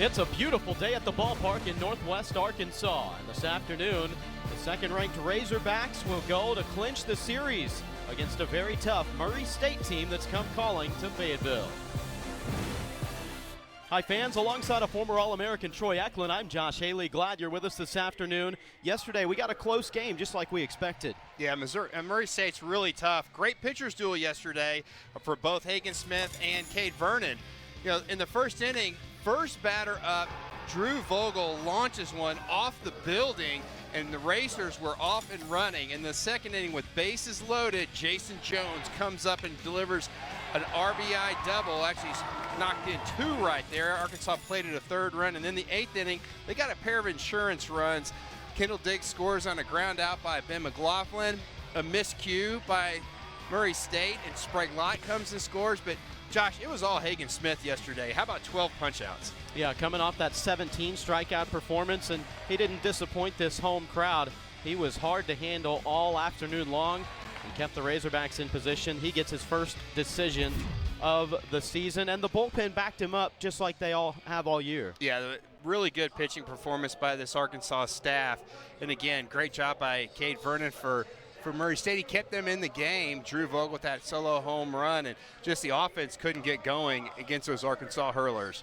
It's a beautiful day at the ballpark in Northwest Arkansas. And this afternoon, the second-ranked Razorbacks will go to clinch the series against a very tough Murray State team that's come calling to Fayetteville. Hi fans, alongside a former All-American Troy Eklund, I'm Josh Haley. Glad you're with us this afternoon. Yesterday we got a close game just like we expected. Yeah, Murray State's really tough. Great pitchers duel yesterday for both Hagen Smith and Cade Vernon. You know, in the first inning, first batter up, Drew Vogel launches one off the building, and the Racers were off and running. In the second inning, with bases loaded, Jason Jones comes up and delivers an RBI double. Actually, he's knocked in two right there. Arkansas plated a third run, and then the eighth inning, they got a pair of insurance runs. Kendall Diggs scores on a ground out by Ben McLaughlin, a miscue by Murray State, and Sprague Lott comes and scores. But Josh, it was all Hagen Smith yesterday. How about 12 punch-outs? Yeah, coming off that 17 strikeout performance, and he didn't disappoint this home crowd. He was hard to handle all afternoon long and kept the Razorbacks in position. He gets his first decision of the season, and the bullpen backed him up just like they all have all year. Yeah, really good pitching performance by this Arkansas staff. And again, great job by Cade Vernon for Murray State. He kept them in the game. Drew Vogel with that solo home run, and just the offense couldn't get going against those Arkansas hurlers.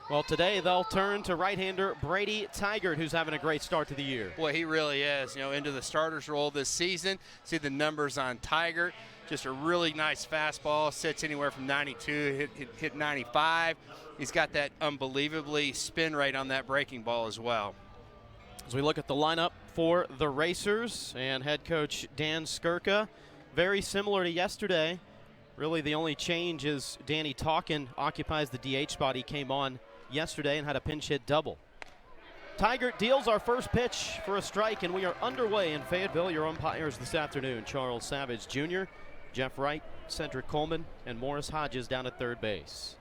Well, today they'll turn to right-hander Brady Tigert, who's having a great start to the year. Boy, he really is. You know, into the starter's role this season. See the numbers on Tigert. Just a really nice fastball. Sits anywhere from 92, hit 95. He's got that unbelievably spin rate on that breaking ball as well. As we look at the lineup for the Racers and head coach Dan Skirka, very similar to yesterday. Really the only change is Danny Talkin occupies the DH spot. He came on yesterday and had a pinch hit double. Tigert deals our first pitch for a strike, and we are underway in Fayetteville. Your umpires this afternoon, Charles Savage Jr., Jeff Wright, Cedric Coleman, and Morris Hodges down at third base.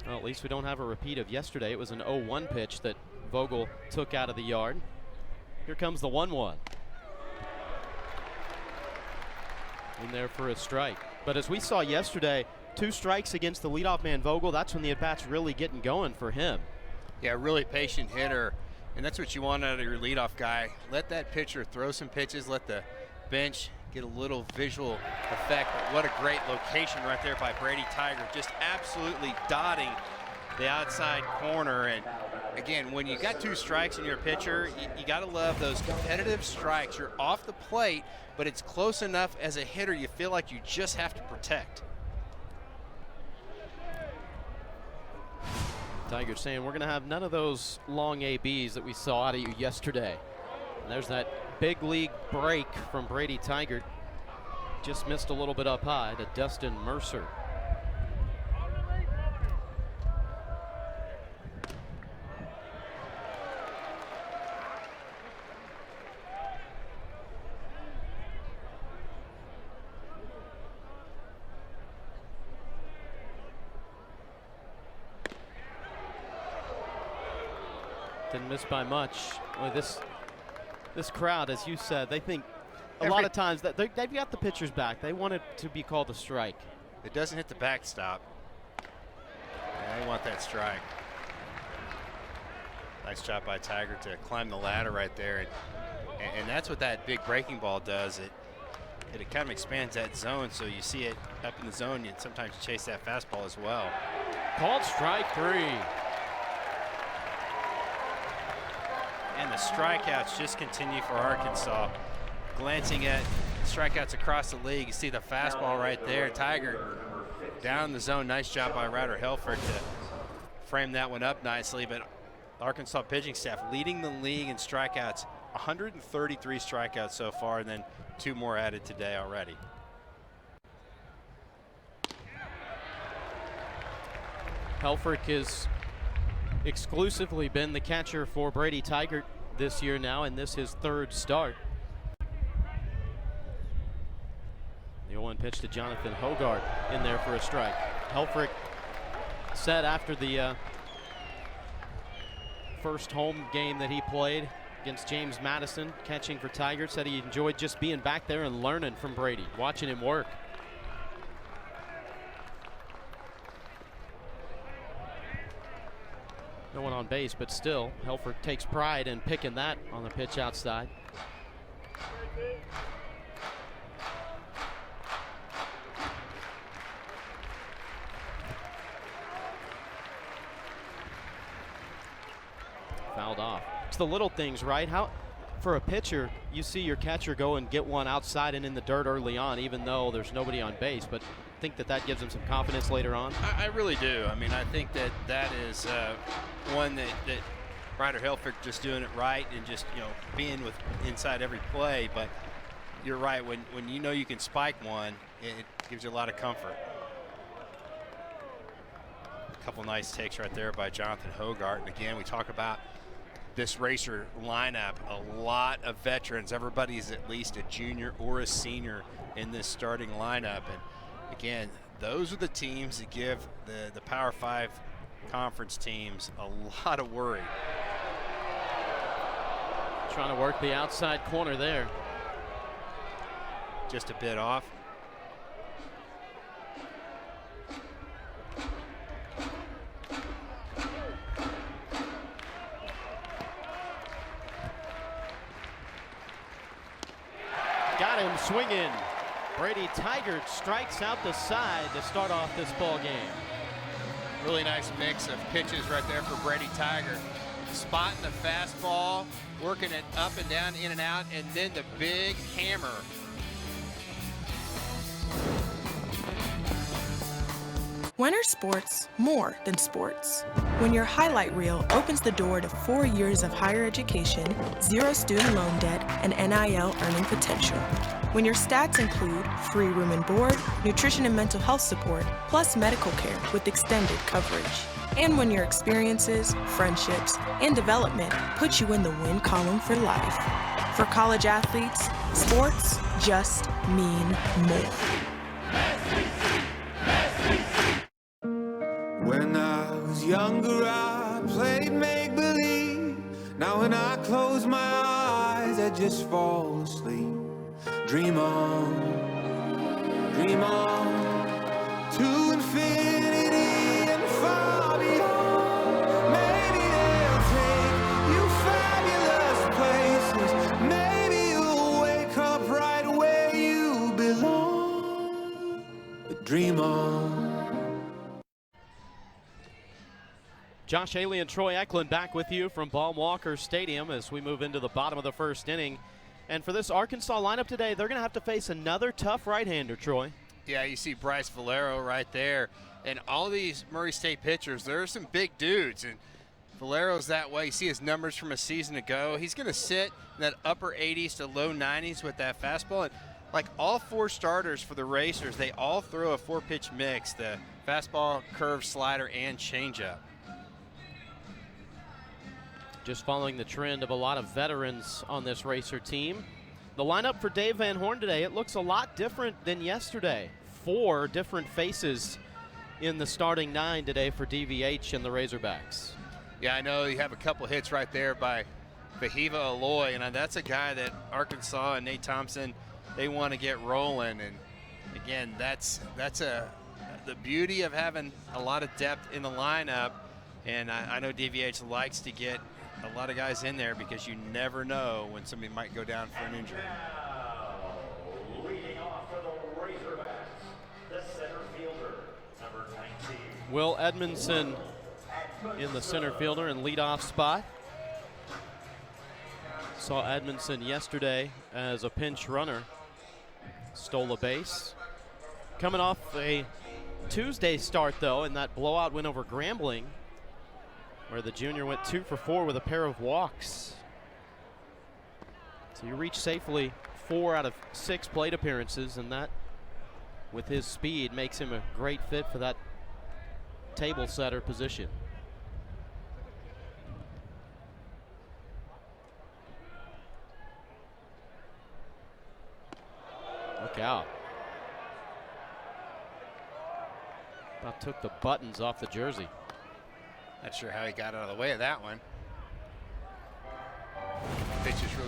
Well, at least we don't have a repeat of yesterday. It was an 0-1 pitch that Vogel took out of the yard. Here comes the 1-1. In there for a strike. But as we saw yesterday, 2 strikes against the leadoff man Vogel, that's when the at-bat's really getting going for him. Yeah, really patient hitter, and that's what you want out of your leadoff guy. Let that pitcher throw some pitches, let the bench get a little visual effect. But what a great location right there by Brady Tigert, just absolutely dotting the outside corner. And again, when you got 2 strikes in your pitcher, you got to love those competitive strikes. You're off the plate, but it's close enough as a hitter you feel like you just have to protect. Tigert saying we're going to have none of those long ABs that we saw out of you yesterday. And there's that big league break from Brady Tigert. Just missed a little bit up high to Dustin Mercer. Didn't miss by much. Boy, this crowd, as you said, they think a lot of times that they've got the pitchers back. They want it to be called a strike. It doesn't hit the backstop. They want that strike. Nice job by Tigert to climb the ladder right there. And that's what that big breaking ball does. It kind of expands that zone, so you see it up in the zone. You sometimes chase that fastball as well. Called strike 3. And the strikeouts just continue for Arkansas. Glancing at strikeouts across the league, you see the fastball right there. Tigert down the zone. Nice job by Ryder Helford to frame that one up nicely. But Arkansas pitching staff leading the league in strikeouts. 133 strikeouts so far, and then 2 more added today already. Helfrich has exclusively been the catcher for Brady Tigert this year now, and this his 3rd start. The 0-1 pitch to Jonathan Hogard in there for a strike. Helfrich said after the first home game that he played against James Madison, catching for Tigers. Said he enjoyed just being back there and learning from Brady, watching him work. No one on base, but still, Helford takes pride in picking that on the pitch outside. Fouled off. It's the little things, right? How, for a pitcher, you see your catcher go and get one outside and in the dirt early on, even though there's nobody on base, but I think that gives him some confidence later on. I really do. I mean, I think that is one that Ryder Helfrich just doing it right and just, being with inside every play. But you're right, when you know you can spike one, it gives you a lot of comfort. A couple nice takes right there by Jonathan Hogart. And again, we talk about this Racer lineup, a lot of veterans. Everybody's at least a junior or a senior in this starting lineup. And again, those are the teams that give the Power 5 conference teams a lot of worry. Trying to work the outside corner there. Just a bit off. Got him swinging. Brady Tigert strikes out the side to start off this ball game. Really nice mix of pitches right there for Brady Tigert. Spotting the fastball, working it up and down, in and out, and then the big hammer. When are sports more than sports? When your highlight reel opens the door to 4 years of higher education, 0 student loan debt, and NIL earning potential. When your stats include free room and board, nutrition and mental health support, plus medical care with extended coverage. And when your experiences, friendships, and development put you in the win column for life. For college athletes, sports just mean more. When I was younger, I played make-believe. Now when I close my eyes, I just fall asleep. Dream on, to infinity and far beyond. Maybe they'll take you fabulous places. Maybe you'll wake up right where you belong. But dream on. Josh Haley and Troy Eklund back with you from Baum Walker Stadium as we move into the bottom of the first inning. And for this Arkansas lineup today, they're going to have to face another tough right-hander, Troy. Yeah, you see Bryce Valero right there. And all these Murray State pitchers, there are some big dudes. And Valero's that way. You see his numbers from a season ago. He's going to sit in that upper 80s to low 90s with that fastball. And like all 4 starters for the Racers, they all throw a 4-pitch mix, the fastball, curve, slider, and changeup. Just following the trend of a lot of veterans on this Racer team. The lineup for Dave Van Horn today, it looks a lot different than yesterday. 4 different faces in the starting 9 today for DVH and the Razorbacks. Yeah, I know you have a couple hits right there by Vahiva Aloy, and that's a guy that Arkansas and Nate Thompson, they want to get rolling. And again, that's the beauty of having a lot of depth in the lineup. And I know DVH likes to get a lot of guys in there because you never know when somebody might go down for an injury. Leading off for the Razorbacks, the center fielder, number 19. Will Edmondson in the center fielder and leadoff spot. Saw Edmondson yesterday as a pinch runner. Stole a base. Coming off a Tuesday start, though, in that blowout win over Grambling, where the junior went 2 for 4 with a pair of walks. So you reach safely 4 out of 6 plate appearances, and that, with his speed, makes him a great fit for that table setter position. Look out. About took the buttons off the jersey. Not sure how he got out of the way of that one.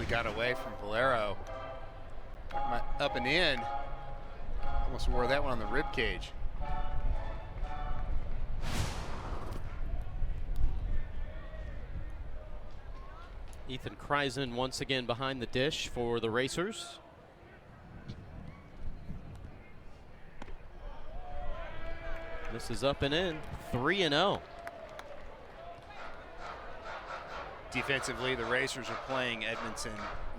really got away from Valero. Up and in. Almost wore that one on the rib cage. Ethan Kreisen once again behind the dish for the Racers. This is up and in, 3-0. Defensively, the Racers are playing Edmondson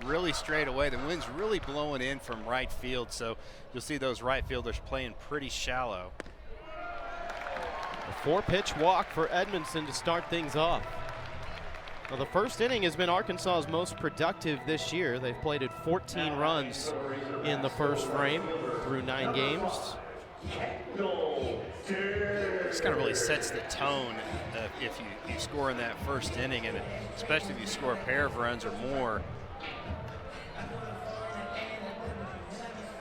really straight away. The wind's really blowing in from right field, so you'll see those right fielders playing pretty shallow. A 4-pitch walk for Edmondson to start things off. Well, the first inning has been Arkansas's most productive this year. They've plated 14 runs in the first frame through 9 games. This kind of really sets the tone if you score in that first inning, and especially if you score a pair of runs or more.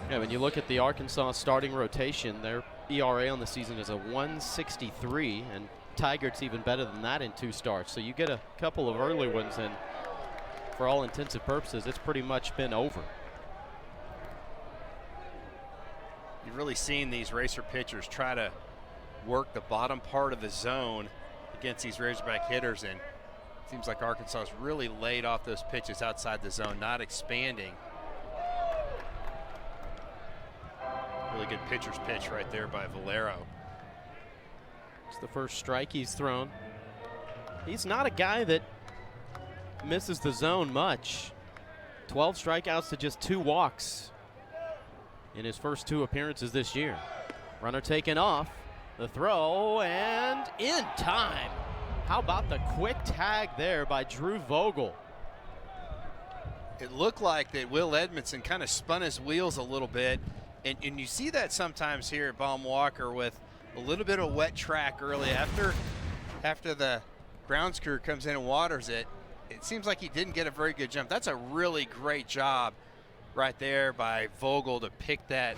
Yeah, when you look at the Arkansas starting rotation, their ERA on the season is a 1.63, and Tigard's even better than that in 2 starts. So you get a couple of early ones, and for all intents and purposes, it's pretty much been over. You've really seen these Racer pitchers try to work the bottom part of the zone against these Razorback hitters, and it seems like Arkansas has really laid off those pitches outside the zone, not expanding. Really good pitcher's pitch right there by Valero. It's the first strike he's thrown. He's not a guy that misses the zone much. 12 strikeouts to just 2 walks in his first 2 appearances this year. Runner taken off. The throw, and in time. How about the quick tag there by Drew Vogel? It looked like that Will Edmondson kind of spun his wheels a little bit, and you see that sometimes here at Baum Walker with a little bit of wet track early after the grounds crew comes in and waters it. It seems like he didn't get a very good jump. That's a really great job right there by Vogel to pick that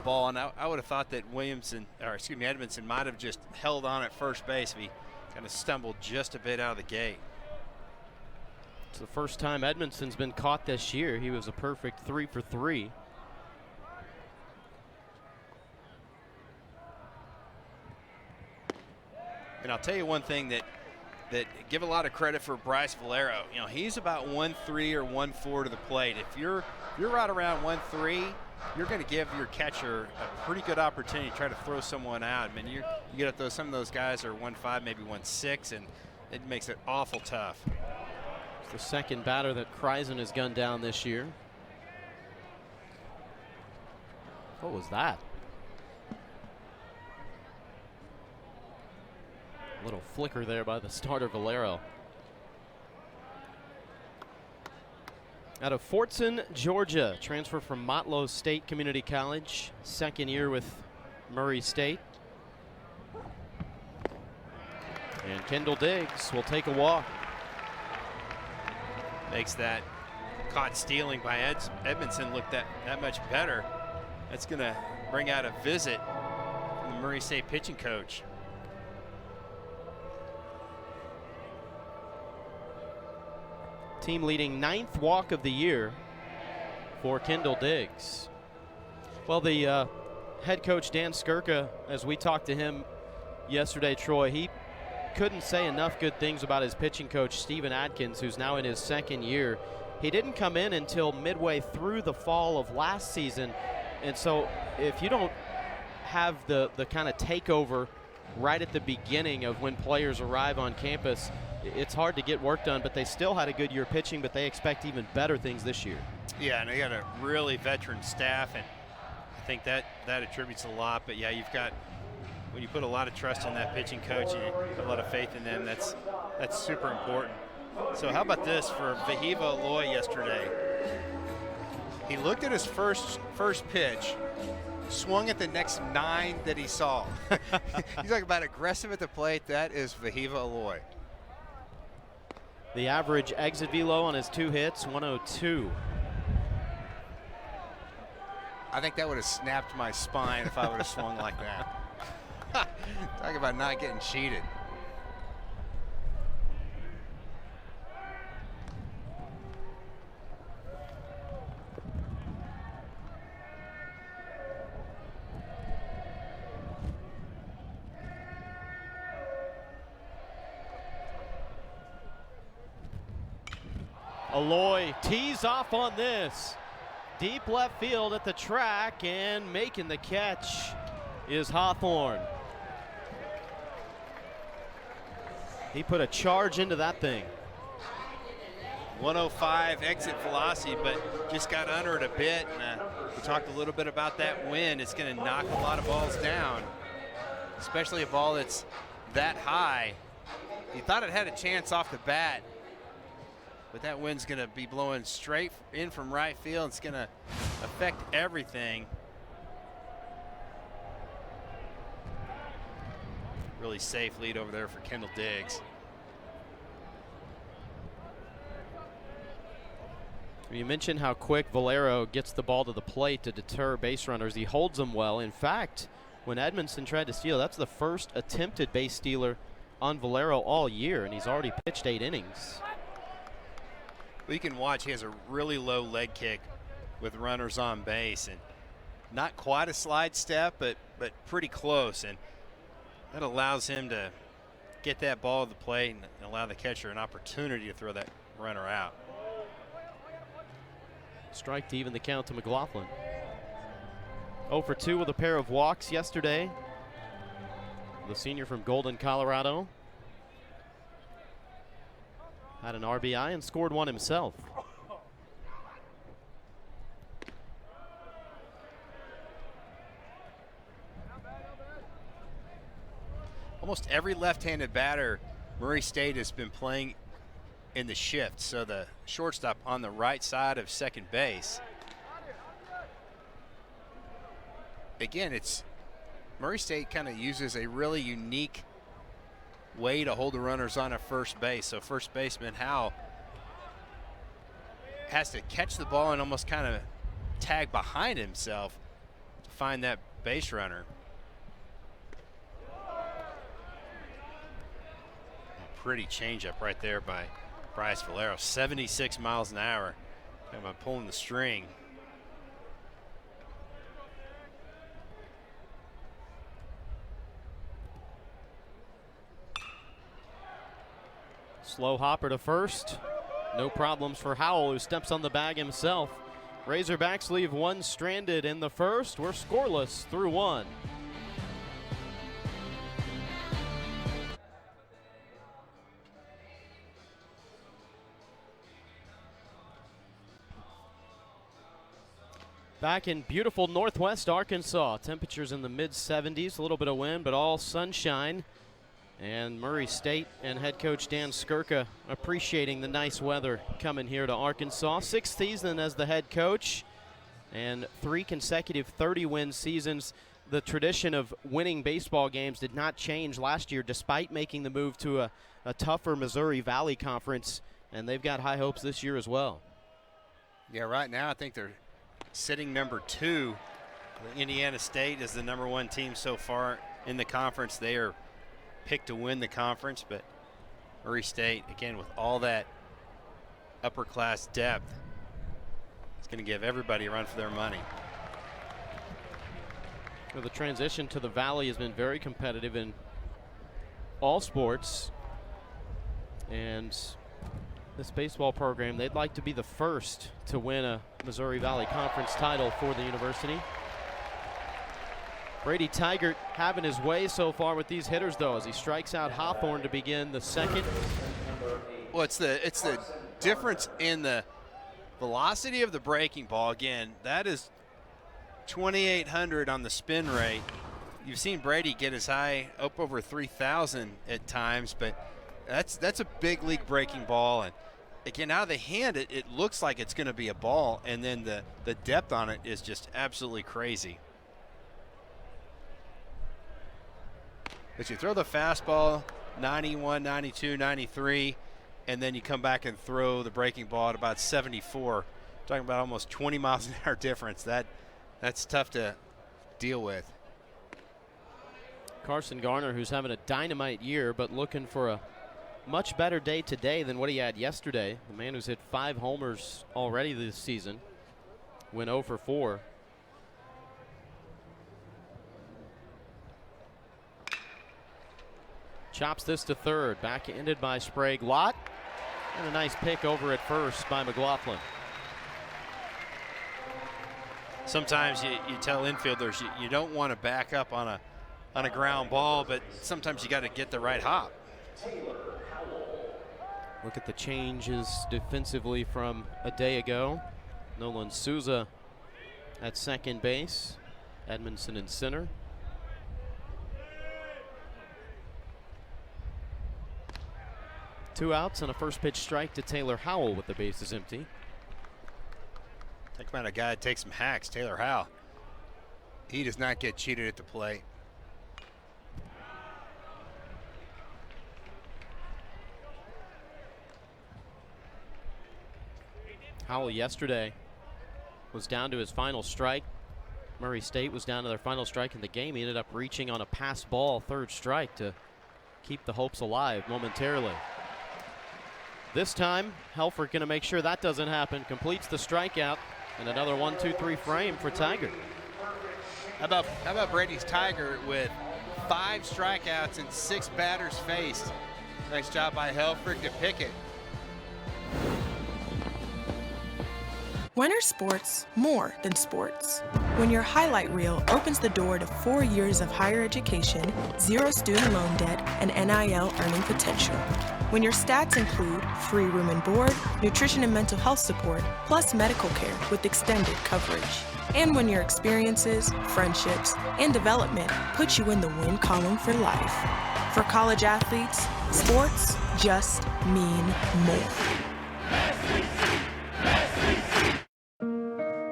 ball, and I would have thought that Edmondson might have just held on at first base if he kind of stumbled just a bit out of the gate. It's the first time Edmondson's been caught this year. He was a perfect 3 for 3. And I'll tell you one thing that give a lot of credit for Bryce Valero. You know, he's about 1-3 or 1-4 to the plate. If you're right around 1-3, you're going to give your catcher a pretty good opportunity to try to throw someone out. I mean, you get up those, some of those guys are 1-5, maybe 1-6, and it makes it awful tough. It's the second batter that Kreisen has gunned down this year. What was that? A little flicker there by the starter Valero. Out of Fortson, Georgia, transfer from Motlow State Community College, second year with Murray State. And Kendall Diggs will take a walk. Makes that caught stealing by Edmondson look that much better. That's going to bring out a visit from the Murray State pitching coach. Team leading 9th walk of the year for Kendall Diggs. Well, the head coach Dan Skirka, as we talked to him yesterday, Troy, he couldn't say enough good things about his pitching coach, Steven Adkins, who's now in his second year. He didn't come in until midway through the fall of last season, and so if you don't have the kind of takeover right at the beginning of when players arrive on campus, it's hard to get work done, but they still had a good year pitching, but they expect even better things this year. Yeah, and they got a really veteran staff, and I think that attributes a lot. But yeah, you've got, when you put a lot of trust in that pitching coach and you have a lot of faith in them, that's super important. So how about this for Vahiva Aloy yesterday? He looked at his first pitch, swung at the next 9 that he saw. He's talking about aggressive at the plate. That is Vahiva Aloy. The average exit velo on his 2 hits, 102. I think that would have snapped my spine if I would have swung like that. Talk about not getting cheated. Aloy tees off on this. Deep left field at the track, and making the catch is Hawthorne. He put a charge into that thing. 105 exit velocity, but just got under it a bit. And, we talked a little bit about that wind. It's going to knock a lot of balls down, especially a ball that's that high. He thought it had a chance off the bat, but that wind's going to be blowing straight in from right field. It's going to affect everything. Really safe lead over there for Kendall Diggs. You mentioned how quick Valero gets the ball to the plate to deter base runners. He holds them well. In fact, when Edmondson tried to steal, that's the first attempted base stealer on Valero all year, and he's already pitched 8 innings. We can watch, he has a really low leg kick with runners on base, and not quite a slide step, but pretty close, and that allows him to get that ball to the plate and allow the catcher an opportunity to throw that runner out. Strike to even the count to McLaughlin. 0 for 2 with a pair of walks yesterday. The senior from Golden, Colorado. Had an RBI and scored one himself. Almost every left-handed batter Murray State has been playing in the shift, so the shortstop on the right side of second base. Again, it's Murray State kind of uses a really unique way to hold the runners on at first base. So first baseman Howell has to catch the ball and almost kind of tag behind himself to find that base runner. A pretty changeup right there by Bryce Valero, 76 miles an hour. Talking about pulling the string. Slow hopper to first. No problems for Howell, who steps on the bag himself. Razorbacks leave one stranded in the first. We're scoreless through 1. Back in beautiful northwest Arkansas, temperatures in the mid-70s, a little bit of wind, but all sunshine. And Murray State and head coach Dan Skirka appreciating the nice weather coming here to Arkansas. 6th season as the head coach and 3 consecutive 30-win seasons. The tradition of winning baseball games did not change last year despite making the move to a tougher Missouri Valley Conference, and they've got high hopes this year as well. Yeah, right now I think they're sitting number 2. Indiana State is the number 1 team so far in the conference. They are picked to win the conference, but Murray State, again, with all that upper class depth, it's going to give everybody a run for their money. Well, the transition to the Valley has been very competitive in all sports, and this baseball program, they'd like to be the first to win a Missouri Valley Conference title for the university. Brady Tigert having his way so far with these hitters, though, as he strikes out Hawthorne to begin the second. Well, it's the difference in the velocity of the breaking ball. Again, that is 2,800 on the spin rate. You've seen Brady get as high up over 3,000 at times, but that's a big league breaking ball. And again, out of the hand, it looks like it's going to be a ball, and then the depth on it is just absolutely crazy. But you throw the fastball 91, 92, 93, and then you come back and throw the breaking ball at about 74. Talking about almost 20 miles an hour difference. That's tough to deal with. Carson Garner, who's having a dynamite year, but looking for a much better day today than what he had yesterday. The man who's hit 5 homers already this season went 0 for 4. Chops this to third. Back-ended by Sprague. Lott And a nice pick over at first by McLaughlin. Sometimes you tell infielders you don't want to back up on a ground ball, but sometimes you got to get the right hop. Look at the changes defensively from a day ago. Nolan Souza at second base. Edmondson in center. Two outs and a first pitch strike to Taylor Howell with the bases empty. Talk about a guy that takes some hacks, Taylor Howell. He does not get cheated at the plate. Howell yesterday was down to his final strike. Murray State was down to their final strike in the game. He ended up reaching on a pass ball, third strike, to keep the hopes alive momentarily. This time, Helfrich going to make sure that doesn't happen. Completes the strikeout, and another 1-2-3 frame for Tiger. How about Brady's Tiger with 5 strikeouts and 6 batters faced? Nice job by Helfrich to pick it. When are sports more than sports? When your highlight reel opens the door to 4 years of higher education, 0 student loan debt, and NIL earning potential. When your stats include free room and board, nutrition and mental health support, plus medical care with extended coverage. And when your experiences, friendships, and development put you in the win column for life. For college athletes, sports just mean more.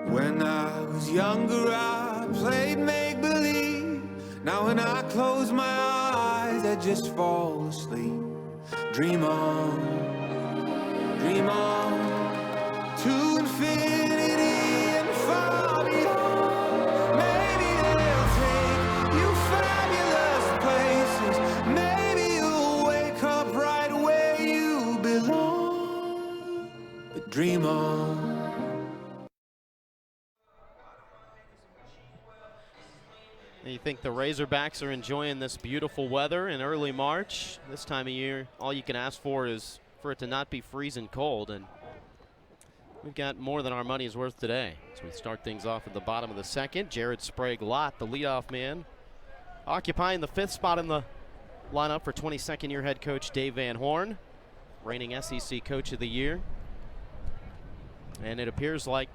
When I was younger, I played make-believe. Now when I close my eyes, I just fall asleep. Dream on, to infinity and far beyond. Maybe they'll take you fabulous places. Maybe you'll wake up right where you belong. But dream on. You think the Razorbacks are enjoying this beautiful weather in early March? This time of year, all you can ask for is for it to not be freezing cold, and we've got more than our money is worth today. So we start things off at the bottom of the second. Jared Sprague-Lott, the leadoff man, occupying the 5th spot in the lineup for 22nd-year head coach Dave Van Horn, reigning SEC Coach of the Year. And it appears like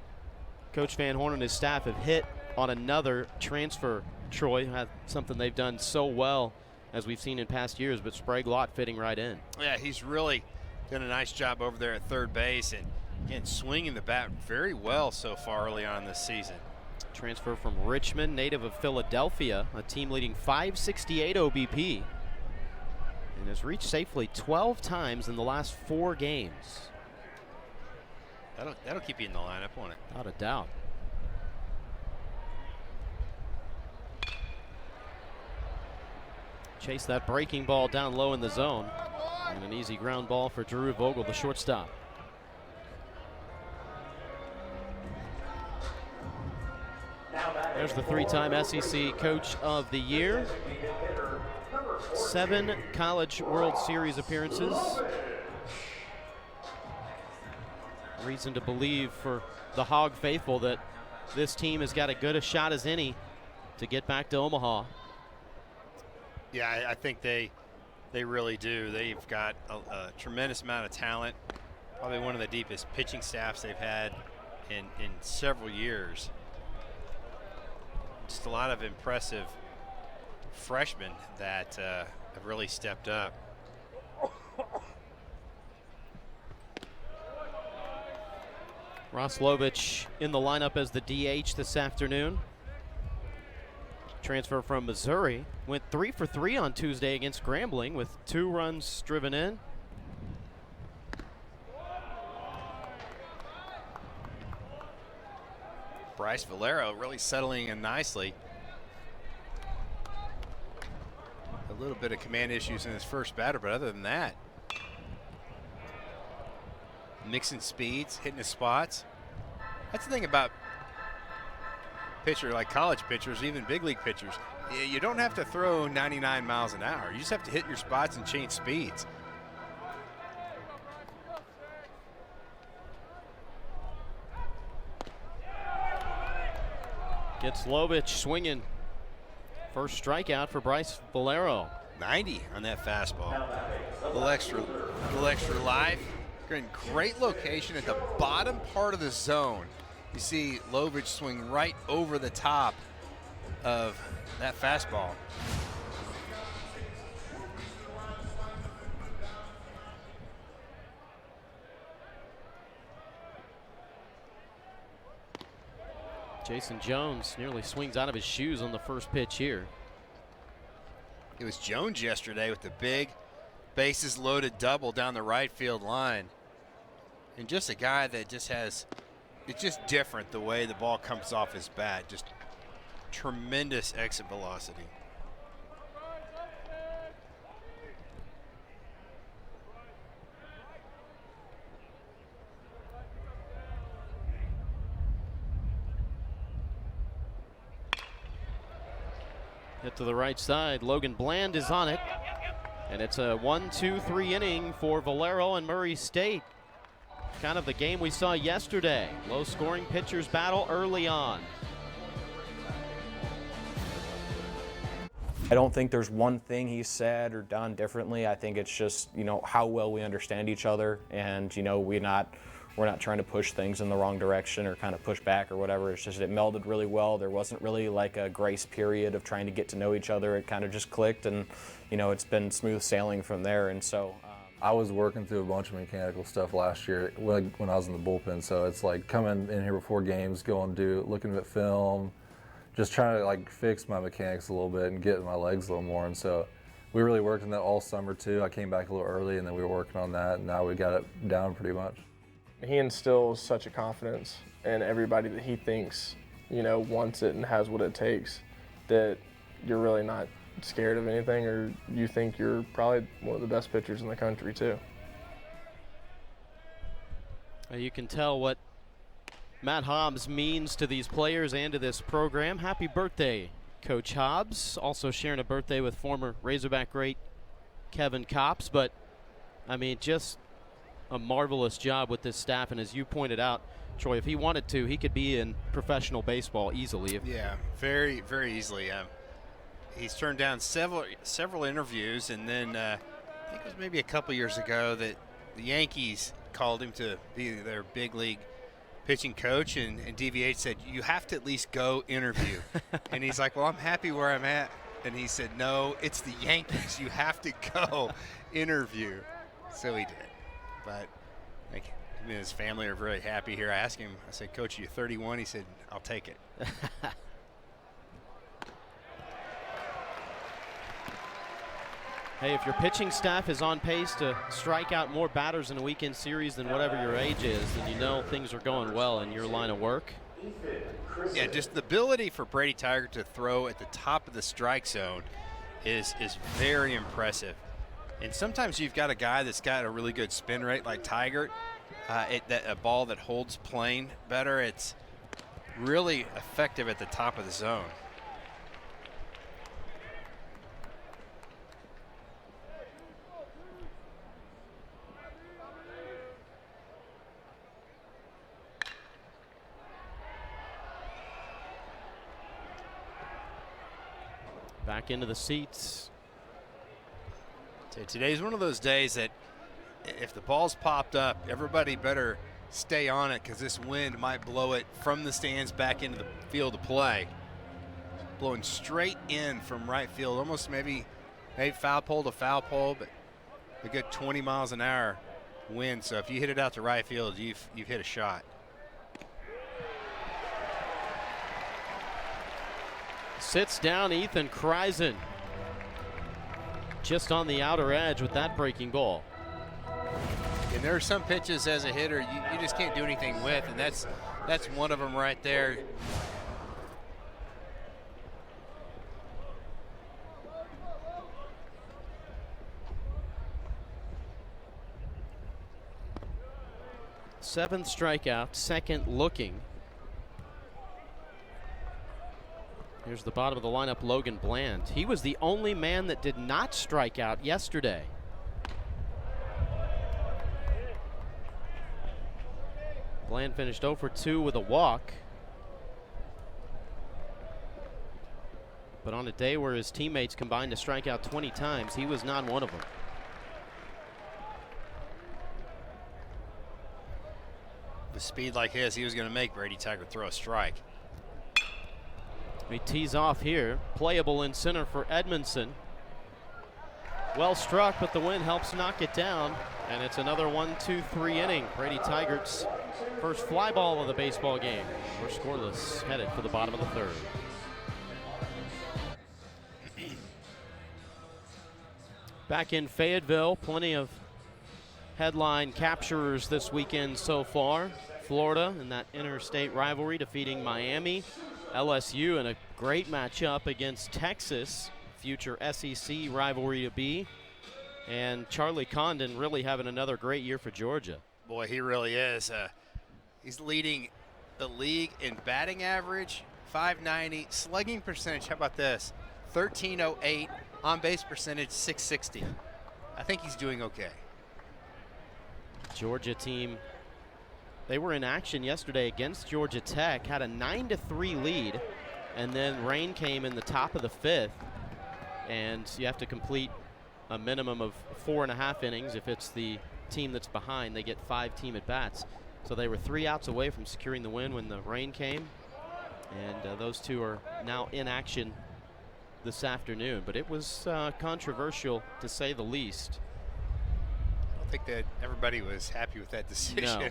Coach Van Horn and his staff have hit on another transfer. Troy had something they've done so well as we've seen in past years, but Sprague-Lott fitting right in. Yeah, he's really done a nice job over there at third base and swinging the bat very well so far early on this season. Transfer from Richmond, native of Philadelphia, a team leading 568 OBP, and has reached safely 12 times in the last 4 games. That'll keep you in the lineup, won't it? Without a doubt. Chase that breaking ball down low in the zone. And an easy ground ball for Drew Vogel, the shortstop. There's the 3-time SEC Coach of the Year. 7 College World Series appearances. Reason to believe for the Hog faithful that this team has got as good a shot as any to get back to Omaha. Yeah, I think they really do. They've got a tremendous amount of talent. Probably one of the deepest pitching staffs they've had in several years. Just a lot of impressive freshmen that have really stepped up. Ross Lovich in the lineup as the DH this afternoon. Transfer from Missouri, went 3 for 3 on Tuesday against Grambling with 2 runs driven in. Bryce Valero really settling in nicely. A little bit of command issues in his first batter, but other than that, mixing speeds, hitting his spots. That's the thing about pitcher, like college pitchers, even big league pitchers. You don't have to throw 99 miles an hour. You just have to hit your spots and change speeds. Gets Lovich swinging. First strikeout for Bryce Valero. 90 on that fastball. A little extra life. In great location at the bottom part of the zone. You see Lovich swing right over the top of that fastball. Jason Jones nearly swings out of his shoes on the first pitch here. It was Jones yesterday with the big bases loaded double down the right field line. And just a guy that just has, it's just different the way the ball comes off his bat. Just tremendous exit velocity. Hit to the right side. Logan Bland is on it. And it's a 1-2-3 inning for Valero and Murray State. Kind of the game we saw yesterday. Low-scoring pitchers battle early on. I don't think there's one thing he said or done differently. I think it's just, how well we understand each other, and, we're not trying to push things in the wrong direction or kind of push back or whatever. It's just it melded really well. There wasn't really like a grace period of trying to get to know each other. It kind of just clicked, and it's been smooth sailing from there. And so I was working through a bunch of mechanical stuff last year when I was in the bullpen. So it's like coming in here before games, looking at film, just trying to fix my mechanics a little bit and get my legs a little more. And so we really worked on that all summer too. I came back a little early, and then we were working on that, and now we got it down pretty much. He instills such a confidence in everybody that he thinks, wants it and has what it takes, that you're really not scared of anything, or you think you're probably one of the best pitchers in the country too. You can tell what Matt Hobbs means to these players and to this program. Happy birthday, Coach Hobbs. Also sharing a birthday with former Razorback great Kevin Kopps. But, just a marvelous job with this staff. And as you pointed out, Troy, if he wanted to, he could be in professional baseball easily. Yeah, very, very easily. He's turned down several interviews, and then I think it was maybe a couple years ago that the Yankees called him to be their big league pitching coach, and DVH said, you have to at least go interview. And he's like, well, I'm happy where I'm at. And he said, no, it's the Yankees. You have to go interview. So he did. But him and his family are very happy here. I asked him, I said, Coach, are you 31? He said, I'll take it. Hey, if your pitching staff is on pace to strike out more batters in a weekend series than whatever your age is, then things are going well in your line of work. Yeah, just the ability for Brady Tiger to throw at the top of the strike zone is very impressive. And sometimes you've got a guy that's got a really good spin rate like Tiger, a ball that holds plane better. It's really effective at the top of the zone. Back into the seats. Today's one of those days that if the ball's popped up, everybody better stay on it, because this wind might blow it from the stands back into the field of play. Blowing straight in from right field, almost maybe foul pole to foul pole, but a good 20 miles an hour wind. So if you hit it out to right field, you've hit a shot. Sits down Ethan Kreisen. Just on the outer edge with that breaking ball. And there are some pitches as a hitter you just can't do anything with, and that's one of them right there. Seventh strikeout, second looking. Here's the bottom of the lineup, Logan Bland. He was the only man that did not strike out yesterday. Bland finished 0 for 2 with a walk. But on a day where his teammates combined to strike out 20 times, he was not one of them. With speed like his, he was going to make Brady Tiger throw a strike. He tees off here. Playable in center for Edmondson. Well struck, but the wind helps knock it down. And it's another 1-2-3 inning. Brady Tigers' first fly ball of the baseball game. We're scoreless, headed for the bottom of the third. Back in Fayetteville, plenty of headline capturers this weekend so far. Florida in that interstate rivalry defeating Miami. LSU in a great matchup against Texas, future SEC rivalry to be. And Charlie Condon really having another great year for Georgia. Boy, he really is. He's leading the league in batting average, .590, slugging percentage. How about this? 1308, on base percentage, .660. I think he's doing okay. Georgia team, they were in action yesterday against Georgia Tech, had a 9-3 lead, and then rain came in the top of the 5th, and you have to complete a minimum of 4.5 innings. If it's the team that's behind, they get 5 team at bats. So they were 3 outs away from securing the win when the rain came, and those two are now in action this afternoon. But it was controversial, to say the least. I don't think that everybody was happy with that decision. No.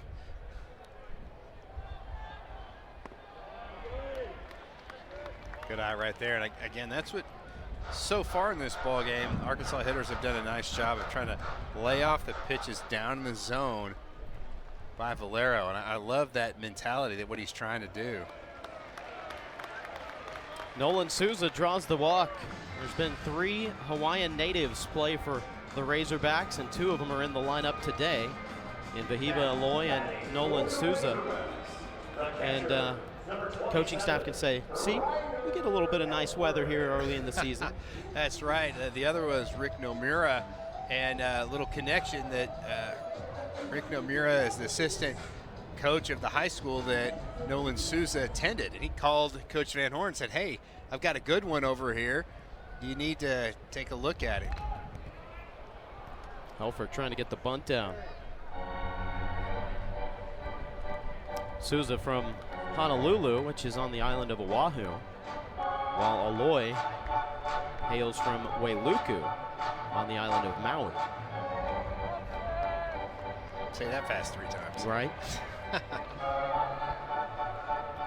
Good eye right there. And again, that's what, so far in this ball game, Arkansas hitters have done a nice job of trying to lay off the pitches down in the zone by Valero. And I love that mentality, that what he's trying to do. Nolan Souza draws the walk. There's been 3 Hawaiian natives play for the Razorbacks, and 2 of them are in the lineup today, in Vahiba Aloy and Nolan Souza. And coaching staff can say, see, we get a little bit of nice weather here early in the season. That's right. The other was Rick Nomura, and a little connection that Rick Nomura is the assistant coach of the high school that Nolan Souza attended. And he called Coach Van Horn and said, hey, I've got a good one over here. You need to take a look at it. Helfer trying to get the bunt down. Souza from Honolulu, which is on the island of Oahu, while Aloy hails from Wailuku on the island of Maui. Say that fast 3 times. Right.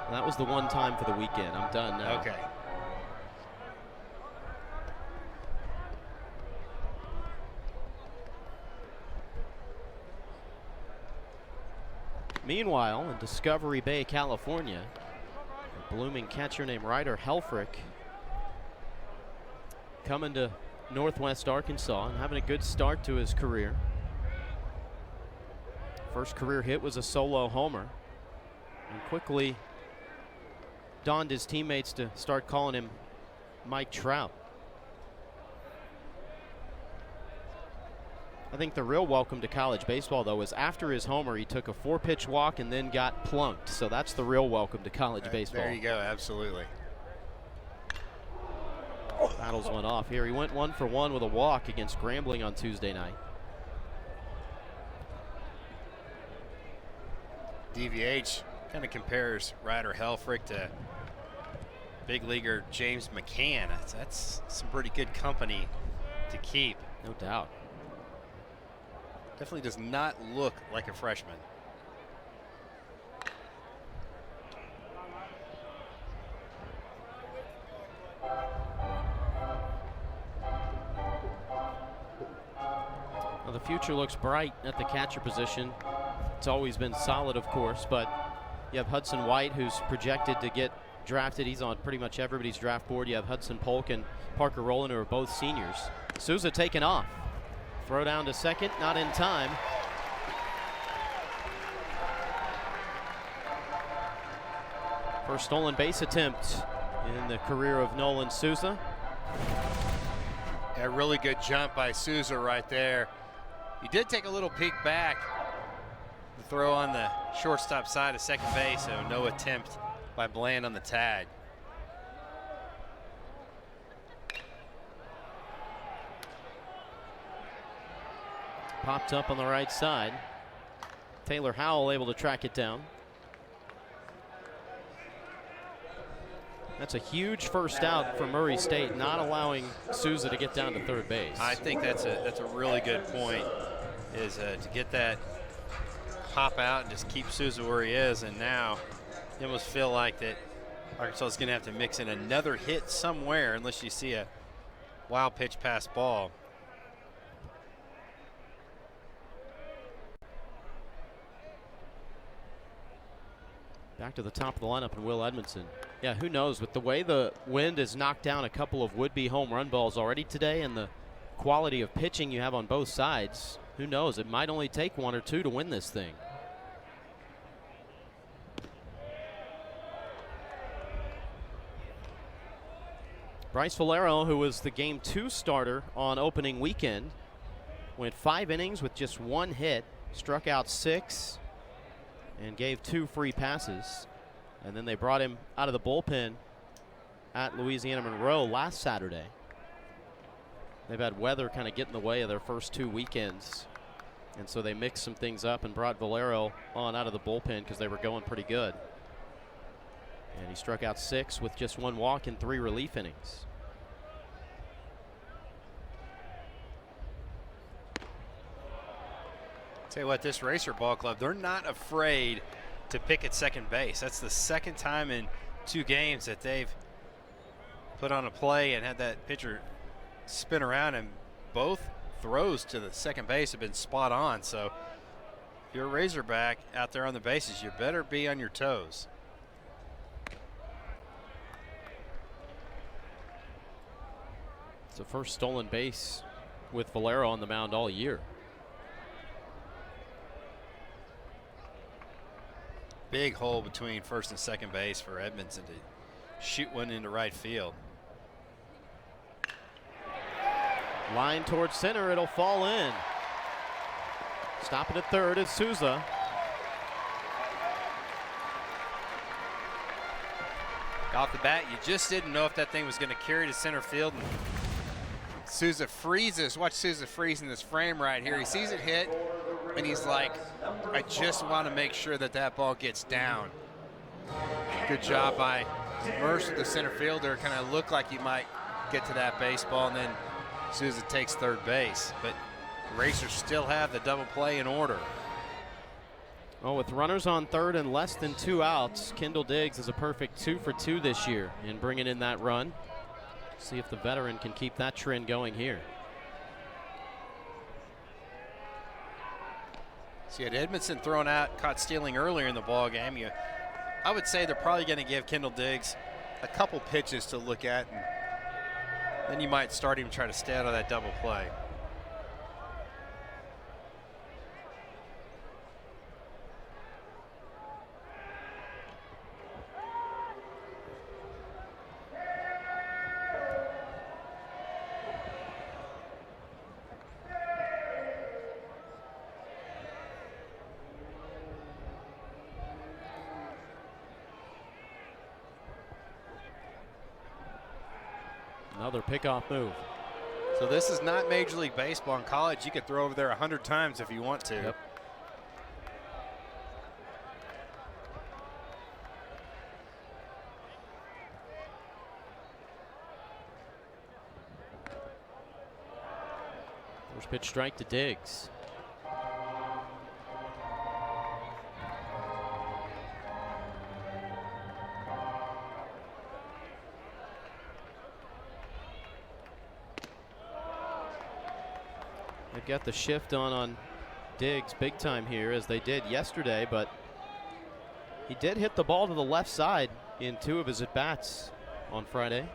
That was the one time for the weekend. I'm done now. Okay. Meanwhile, in Discovery Bay, California, a blooming catcher named Ryder Helfrich coming to Northwest Arkansas and having a good start to his career. First career hit was a solo homer, and quickly dawned his teammates to start calling him Mike Trout. I think the real welcome to college baseball, though, was after his homer, he took a 4-pitch walk and then got plunked. So that's the real welcome to college baseball. There you go, absolutely. Battles went off here. He went 1 for 1 with a walk against Grambling on Tuesday night. DVH kind of compares Ryder Helfrich to big leaguer James McCann. That's some pretty good company to keep. No doubt. Definitely does not look like a freshman. Well, the future looks bright at the catcher position. It's always been solid, of course, but you have Hudson White, who's projected to get drafted. He's on pretty much everybody's draft board. You have Hudson Polk and Parker Rowland, who are both seniors. Souza taken off. Throw down to second, not in time. First stolen base attempt in the career of Nolan Souza. A really good jump by Souza right there. He did take a little peek back. The throw on the shortstop side of second base, so no attempt by Bland on the tag. popped up on the right side. Taylor Howell able to track it down. That's a huge first out for Murray State, not allowing Souza to get down to third base. I think that's a really good point, is to get that hop out and just keep Souza where he is. And now you almost feel like that Arkansas is going to have to mix in another hit somewhere unless you see a wild pitch pass ball. Back to the top of the lineup and Will Edmondson. Yeah, who knows? With the way the wind has knocked down a couple of would-be home run balls already today and the quality of pitching you have on both sides, who knows? It might only take one or two to win this thing. Bryce Valero, who was the Game 2 starter on opening weekend, went 5 innings with just 1 hit, struck out 6, and gave 2 free passes. And then they brought him out of the bullpen at Louisiana Monroe last Saturday. They've had weather kind of get in the way of their first 2 weekends. And so they mixed some things up and brought Valero on out of the bullpen because they were going pretty good. And he struck out 6 with just 1 walk and 3 relief innings. Tell you what, this Racer Ball Club, they're not afraid to pick at second base. That's the second time in 2 games that they've put on a play and had that pitcher spin around, and both throws to the second base have been spot on. So if you're a Razorback out there on the bases, you better be on your toes. It's the first stolen base with Valero on the mound all year. Big hole between first and second base for Edmondson to shoot one into right field. Line towards center, it'll fall in. Stopping at third is Souza. Off the bat, you just didn't know if that thing was going to carry to center field. And Souza freezes. Watch Souza freeze in this frame right here. He sees it hit, and he's like, I just want to make sure that that ball gets down. Good job by Mercer, the center fielder. Kind of looked like he might get to that baseball, and then Souza takes third base. But the Racers still have the double play in order. Well, with runners on third and less than 2 outs, Kendall Diggs is a perfect 2 for 2 this year in bringing in that run. See if the veteran can keep that trend going here. So you had Edmondson thrown out, caught stealing earlier in the ball game. I would say they're probably going to give Kendall Diggs a couple pitches to look at, and then you might start him try to stay out of that double play. Another pickoff move. So this is not Major League Baseball. In college, you could throw over there 100 times if you want to. Yep. First pitch strike to Diggs. They've got the shift on Diggs big time here, as they did yesterday, but he did hit the ball to the left side in 2 of his at-bats on Friday.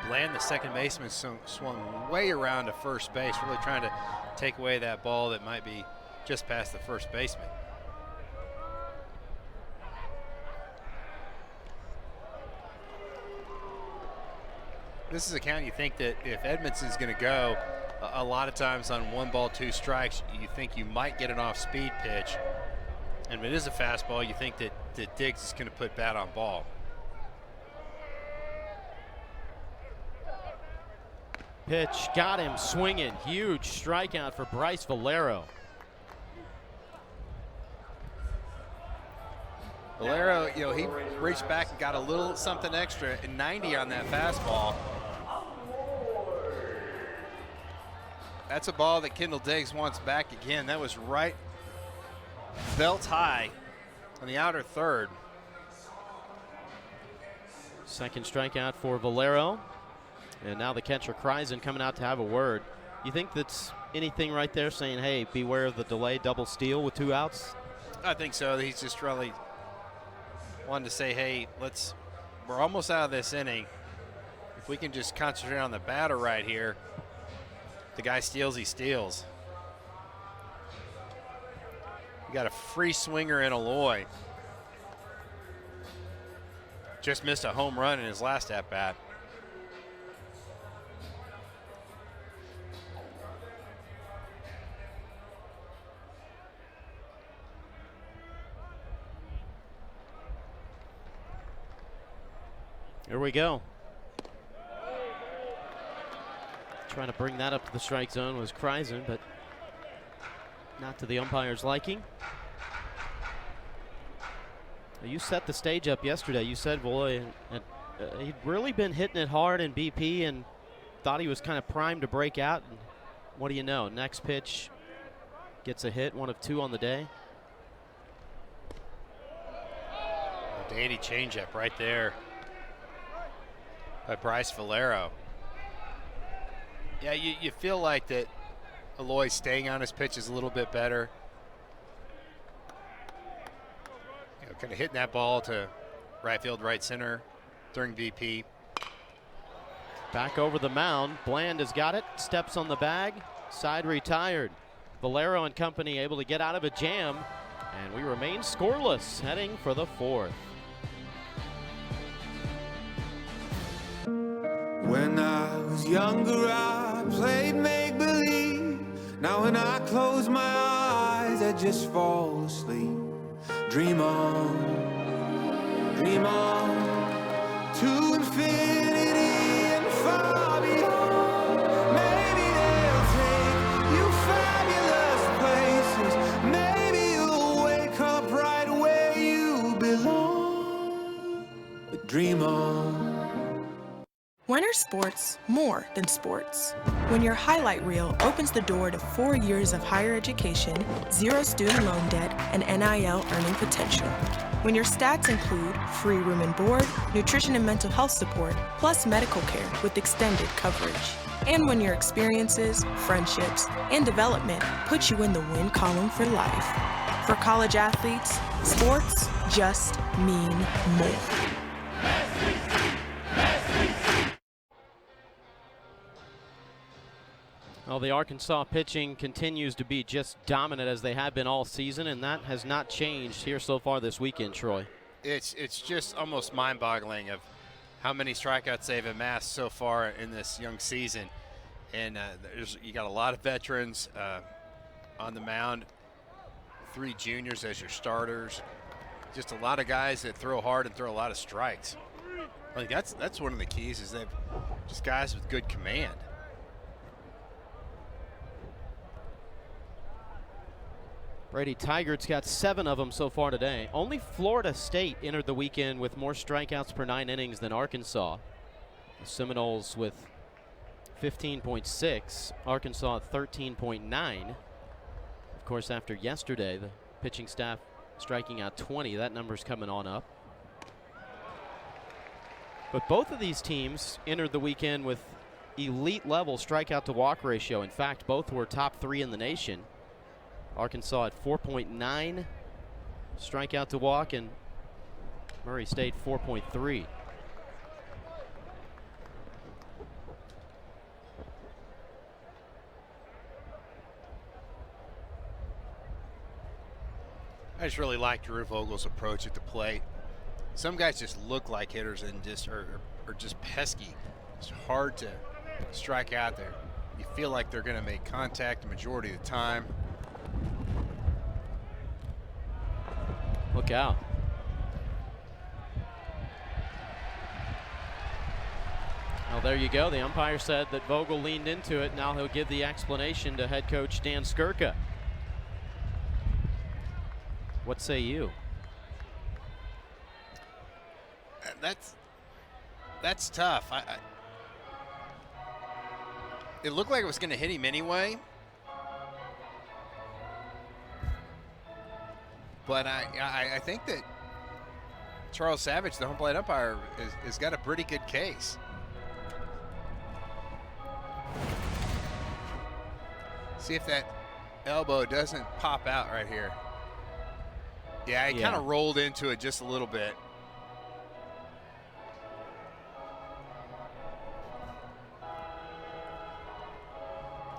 Bland, the second baseman, swung way around to first base, really trying to take away that ball that might be just past the first baseman. This is a count you think that if Edmondson's going to go, a lot of times on 1 ball, 2 strikes, you think you might get an off-speed pitch. And if it is a fastball, you think that Diggs is going to put bat on ball. Pitch got him swinging. Huge strikeout for Bryce Valero. Valero, you know, he reached back and got a little something extra, and 90 on that fastball. That's a ball that Kendall Diggs wants back again. That was right belt high on the outer third. Second strikeout for Valero. And now the catcher Kreisen coming out to have a word. You think that's anything right there saying, hey, beware of the delay double steal with 2 outs? I think so. He's just really wanted to say, hey, we're almost out of this inning. If we can just concentrate on the batter right here, the guy steals, he steals. You got a free swinger in Aloy. Just missed a home run in his last at-bat. Here we go. Trying to bring that up to the strike zone was Kreisen, but not to the umpire's liking. You set the stage up yesterday. You said, boy, he'd really been hitting it hard in BP and thought he was kind of primed to break out. And what do you know? Next pitch gets a hit, 1 of 2 on the day. Dandy changeup right there by Bryce Valero. Yeah, you feel like that Aloy's staying on his pitches a little bit better. You know, kind of hitting that ball to right field, right center during BP. Back over the mound. Bland has got it. Steps on the bag. Side retired. Valero and company able to get out of a jam. And we remain scoreless heading for the 4th. When I was younger, I played make-believe. Now when I close my eyes, I just fall asleep. Dream on, to infinity and far beyond. Maybe they'll take you fabulous places. Maybe you'll wake up right where you belong. But dream on. When are sports more than sports? When your highlight reel opens the door to 4 years of higher education, 0 student loan debt, and NIL earning potential. When your stats include free room and board, nutrition and mental health support, plus medical care with extended coverage. And when your experiences, friendships, and development put you in the win column for life. For college athletes, sports just mean more. Well, the Arkansas pitching continues to be just dominant as they have been all season, and that has not changed here so far this weekend, Troy. It's just almost mind-boggling of how many strikeouts they've amassed so far in this young season. And you got a lot of veterans on the mound, 3 juniors as your starters, just a lot of guys that throw hard and throw a lot of strikes. I think that's one of the keys, is they've just guys with good command. Brady Tigard's got 7 of them so far today. Only Florida State entered the weekend with more strikeouts per 9 innings than Arkansas. The Seminoles with 15.6, Arkansas 13.9. Of course, after yesterday, the pitching staff striking out 20. That number's coming on up. But both of these teams entered the weekend with elite level strikeout to walk ratio. In fact, both were top 3 in the nation. Arkansas at 4.9 strikeout to walk, and Murray State 4.3. I just really like Drew Vogel's approach at the plate. Some guys just look like hitters and just are just pesky. It's hard to strike out there. you feel like they're going to make contact the majority of the time. Look out. Well, there you go. The umpire said that Vogel leaned into it. Now he'll give the explanation to head coach Dan Skirka. What say you? That's tough. It looked like it was going to hit him anyway. But I think that Charles Savage, the home plate umpire, has got a pretty good case. See if that elbow doesn't pop out right here. Yeah, he kind of rolled into it just a little bit.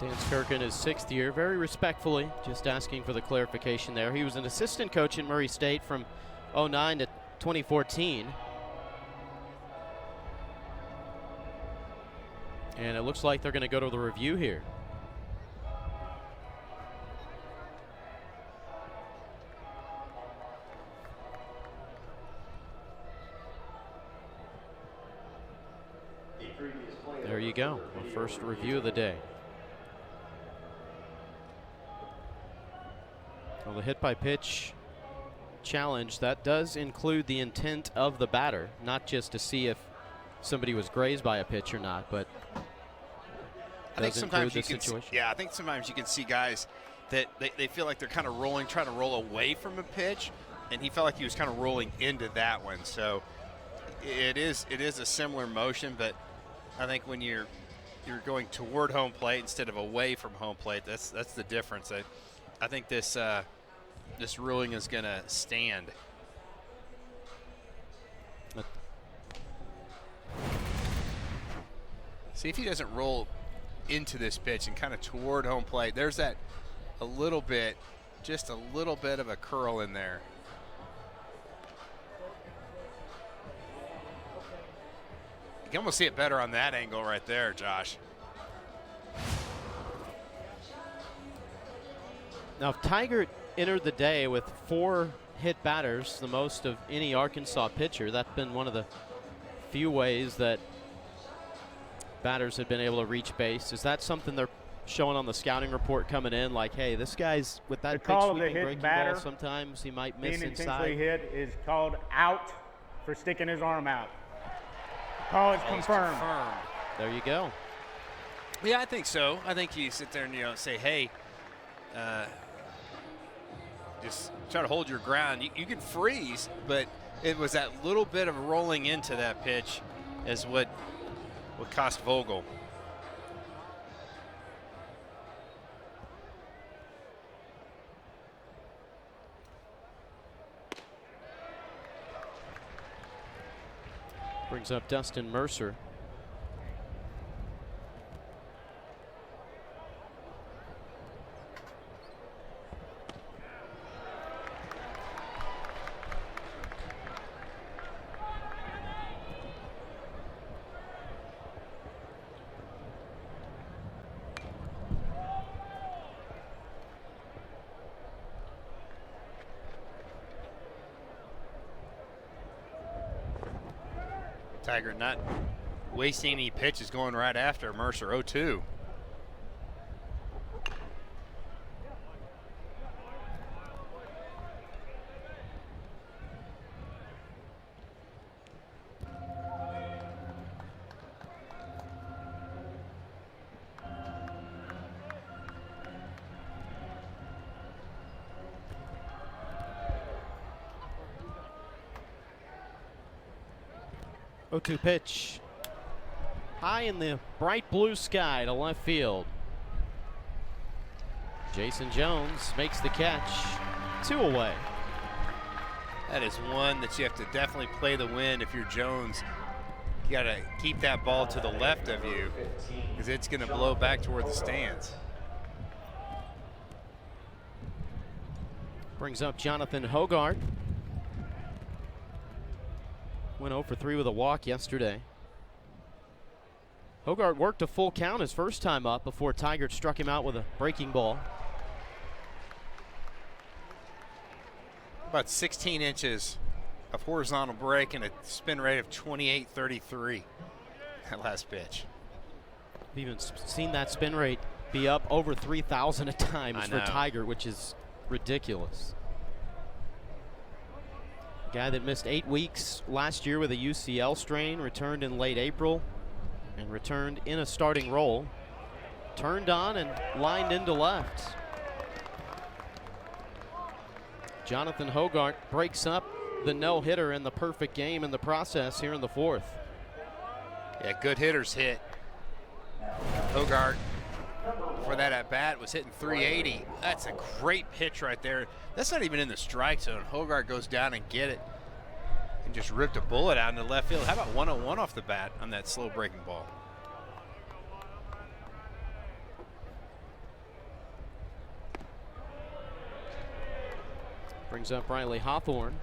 Dan Skirka in his 6th year, very respectfully, just asking for the clarification there. He was an assistant coach at Murray State from 09 to 2014. And it looks like they're going to go to the review here. There you go, the first review of the day. Well, the hit by pitch challenge, that does include the intent of the batter, not just to see if somebody was grazed by a pitch or not, but I think sometimes you can I think sometimes you can see guys that they feel like they're kind of trying to roll away from a pitch, and he felt like he was kind of rolling into that one. So it is a similar motion, but I think when you're going toward home plate instead of away from home plate, that's the difference. I think this ruling is going to stand. See if he doesn't roll into this pitch and kind of toward home plate. There's that just a little bit of a curl in there. You can almost see it better on that angle right there, Josh. Now, if Tiger entered the day with 4 hit batters, the most of any Arkansas pitcher, that's been one of the few ways that batters have been able to reach base. Is that something they're showing on the scouting report coming in? Like, hey, this guy's with that pitch sweeping breaking ball, sometimes he might miss being inside. Being intentionally hit is called out for sticking his arm out. Call is confirmed. There you go. Yeah, I think so. I think you sit there and say, hey, just try to hold your ground. You can freeze, but it was that little bit of rolling into that pitch is what cost Vogel. Brings up Dustin Mercer. Tiger not wasting any pitches, going right after Mercer. 0-2. Oh-2 pitch. High in the bright blue sky to left field. Jason Jones makes the catch. 2 away. That is one that you have to definitely play the wind if you're Jones. You got to keep that ball to the left of you because it's going to blow back toward the stands. Brings up Jonathan Hogart. Went 0 for 3 with a walk yesterday. Hogart worked a full count his first time up before Tigert struck him out with a breaking ball. About 16 inches of horizontal break and a spin rate of 28.33. That last pitch. We've even seen that spin rate be up over 3,000 at times for Tigert, which is ridiculous. Guy that missed 8 weeks last year with a UCL strain, returned in late April and returned in a starting role. Turned on and lined into left. Jonathan Hogart breaks up the no-hitter and the perfect game in the process here in the fourth. Yeah, good hitters hit. Hogart, for that at-bat, was hitting 380. That's a great pitch right there. That's not even in the strike zone. Hogart goes down and get it and just ripped a bullet out into left field. How about 101 off the bat on that slow breaking ball? Brings up Riley Hawthorne.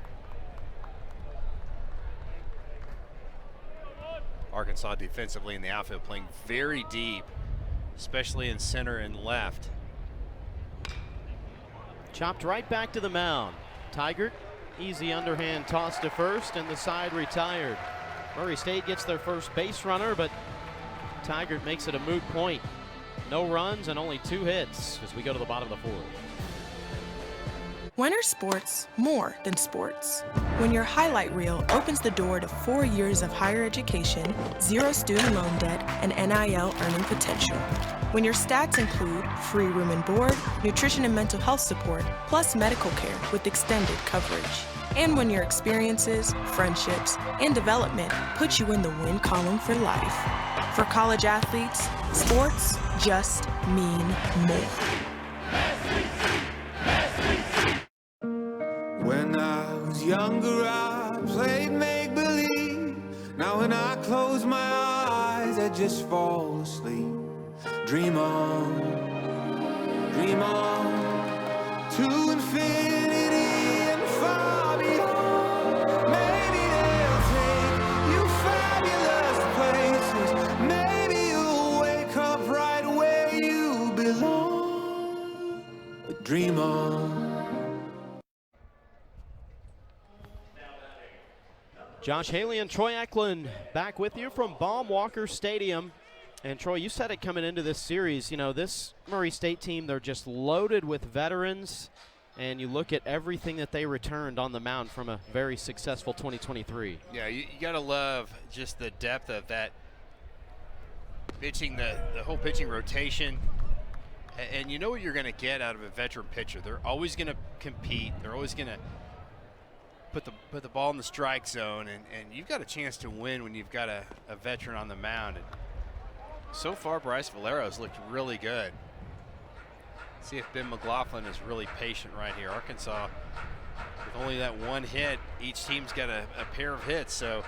Arkansas defensively in the outfield playing very deep, especially in center and left. Chopped right back to the mound. Tigert, easy underhand toss to first, and the side retired. Murray State gets their first base runner, but Tigert makes it a moot point. No runs and only 2 hits as we go to the bottom of the fourth. When are sports more than sports? When your highlight reel opens the door to 4 years of higher education, 0 student loan debt, and NIL earning potential. When your stats include free room and board, nutrition and mental health support, plus medical care with extended coverage. And when your experiences, friendships, and development put you in the win column for life. For college athletes, sports just mean more. When I was younger, I played make-believe. Now when I close my eyes, I just fall asleep. Dream on, to infinity and far beyond. Maybe they'll take you fabulous places. Maybe you'll wake up right where you belong. But dream on. Josh Haley and Troy Eklund back with you from Baum-Walker Stadium. And Troy, you said it coming into this series, you know, this Murray State team, they're just loaded with veterans, and you look at everything that they returned on the mound from a very successful 2023. Yeah, you got to love just the depth of that pitching, the whole pitching rotation. And you know what you're going to get out of a veteran pitcher. They're always going to compete. They're always going to put the ball in the strike zone, and you've got a chance to win when you've got a veteran on the mound. And so far, Bryce Valero's looked really good. See if Ben McLaughlin is really patient right here. Arkansas, with only that 1 hit, each team's got a pair of hits, so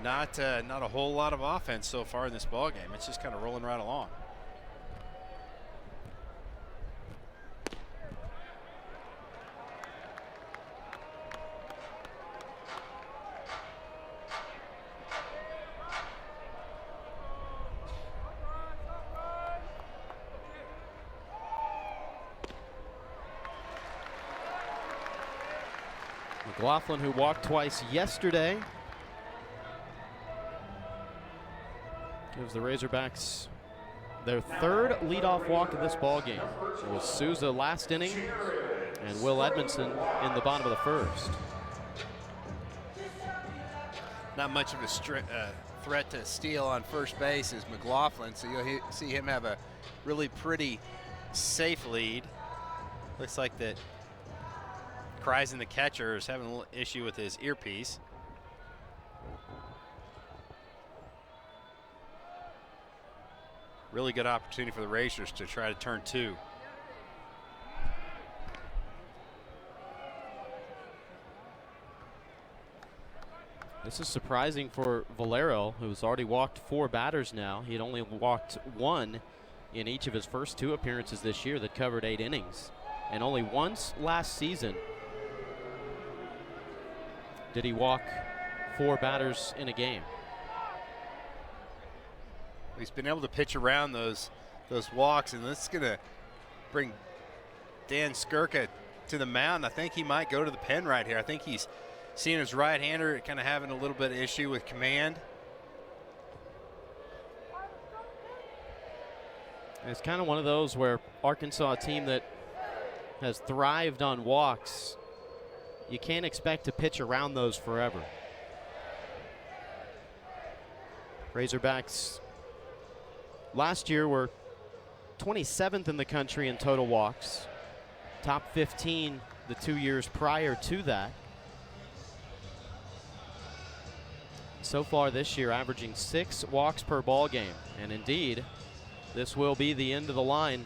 not a whole lot of offense so far in this ball game. It's just kind of rolling right along. McLaughlin, who walked twice yesterday, gives the Razorbacks their 3rd leadoff walk of this ball game. It was Souza last inning and Will Edmondson in the bottom of the first. Not much of a threat to steal on first base is McLaughlin, so you'll see him have a really pretty safe lead. Looks like that Cries in the catcher is having a little issue with his earpiece. Really good opportunity for the Racers to try to turn 2. This is surprising for Valero, who's already walked 4 batters now. He had only walked 1 in each of his first 2 appearances this year that covered 8 innings. And only once last season did he walk 4 batters in a game. He's been able to pitch around those walks, and this is going to bring Dan Skirka to the mound. I think he might go to the pen right here. I think he's seeing his right-hander kind of having a little bit of issue with command. It's kind of one of those where Arkansas, a team that has thrived on walks, you can't expect to pitch around those forever. Razorbacks last year were 27th in the country in total walks, top 15 the 2 years prior to that. So far this year, averaging 6 walks per ball game, and indeed, this will be the end of the line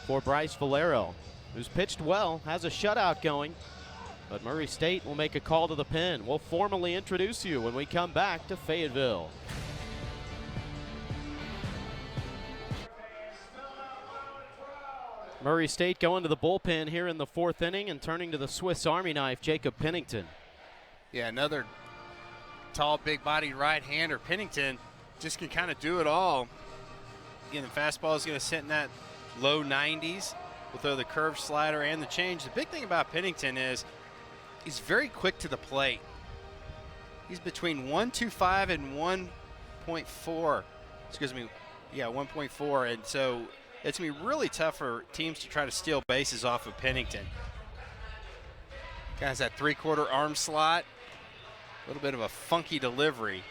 for Bryce Valero, who's pitched well, has a shutout going, but Murray State will make a call to the pen. We'll formally introduce you when we come back to Fayetteville. Murray State going to the bullpen here in the 4th inning and turning to the Swiss Army knife, Jacob Pennington. Yeah, another tall, big-bodied right-hander. Pennington just can kind of do it all. Again, the fastball is going to sit in that low 90s. We'll throw the curve slider and the change. The big thing about Pennington is he's very quick to the plate. He's between 1.25 and 1.4. Excuse me. Yeah, 1.4. And so it's going to be really tough for teams to try to steal bases off of Pennington. Guys, that 3/4 arm slot. A little bit of a funky delivery.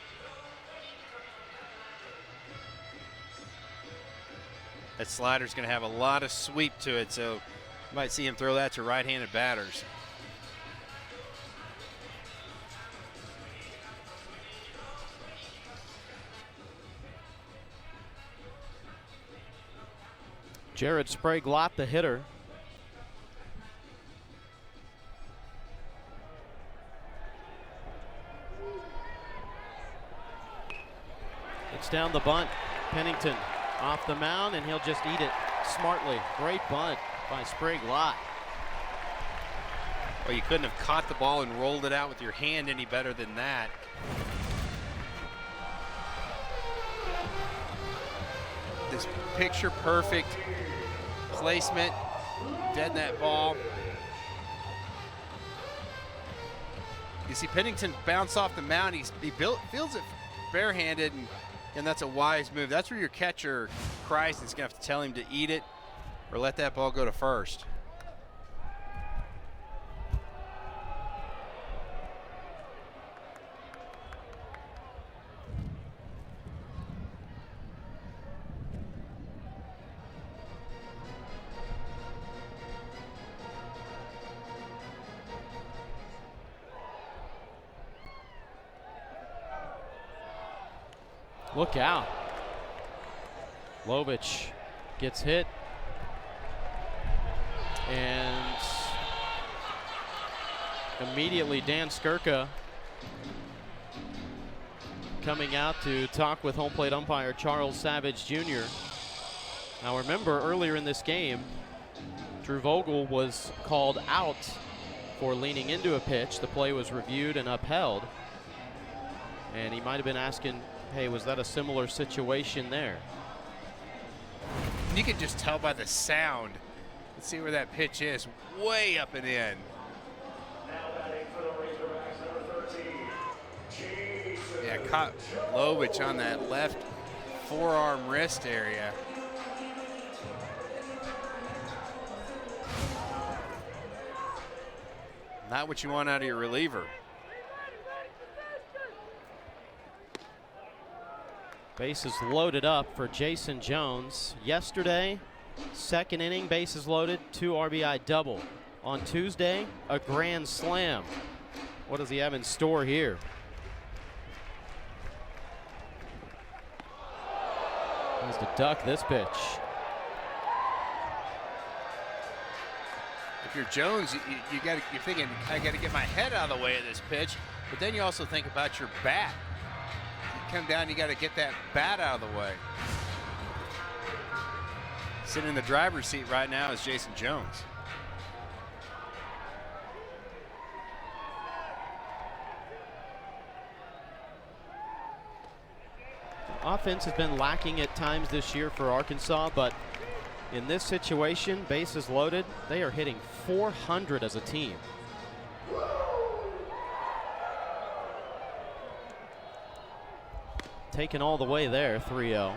That slider's going to have a lot of sweep to it, so you might see him throw that to right-handed batters. Jared Sprague-Lott, the hitter. It's down the bunt. Pennington off the mound, and he'll just eat it smartly. Great bunt by Sprague-Lott. Well, you couldn't have caught the ball and rolled it out with your hand any better than that. This picture-perfect placement, dead net ball. You see Pennington bounce off the mound. He fields it barehanded, and that's a wise move. That's where your catcher, Christ, is going to have to tell him to eat it or let that ball go to first. Look out. Lovich gets hit. And immediately Dan Skirka coming out to talk with home plate umpire Charles Savage Jr. Now remember, earlier in this game, Drew Vogel was called out for leaning into a pitch. The play was reviewed and upheld. And he might have been asking, hey, was that a similar situation there? You can just tell by the sound. Let's see where that pitch is. Way up and in. Yeah, caught Lovich on that left forearm wrist area. Not what you want out of your reliever. Bases loaded up for Jason Jones. Yesterday, 2nd inning, bases loaded, 2 RBI double. On Tuesday, a grand slam. What does he have in store here? Has to duck this pitch. If you're Jones, you're thinking, I got to get my head out of the way of this pitch, but then you also think about your bat. Come down, you got to get that bat out of the way. Sitting in the driver's seat right now is Jason Jones. offense has been lacking at times this year for Arkansas, but in this situation, bases loaded, they are hitting .400 as a team. Taken all the way there, 3-0.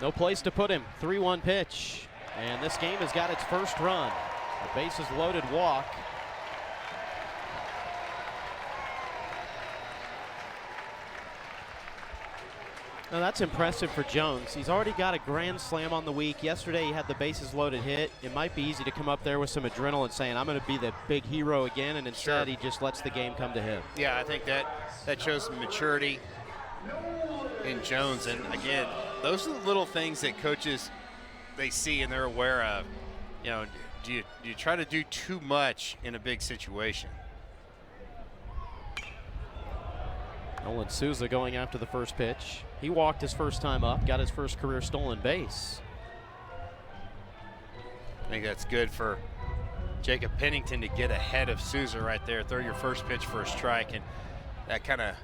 No place to put him. 3-1 pitch. And this game has got its first run. A bases loaded walk. Now that's impressive for Jones. He's already got a grand slam on the week. Yesterday he had the bases loaded hit. It might be easy to come up there with some adrenaline saying, I'm going to be the big hero again, and instead he just lets the game come to him. Yeah, I think that shows some maturity in Jones. And again, those are the little things that coaches, they see and they're aware of. You know, do you try to do too much in a big situation? Nolan Souza going after the first pitch. He walked his first time up, got his first career stolen base. I think that's good for Jacob Pennington to get ahead of Souza right there. Throw your first pitch for a strike, and that kind of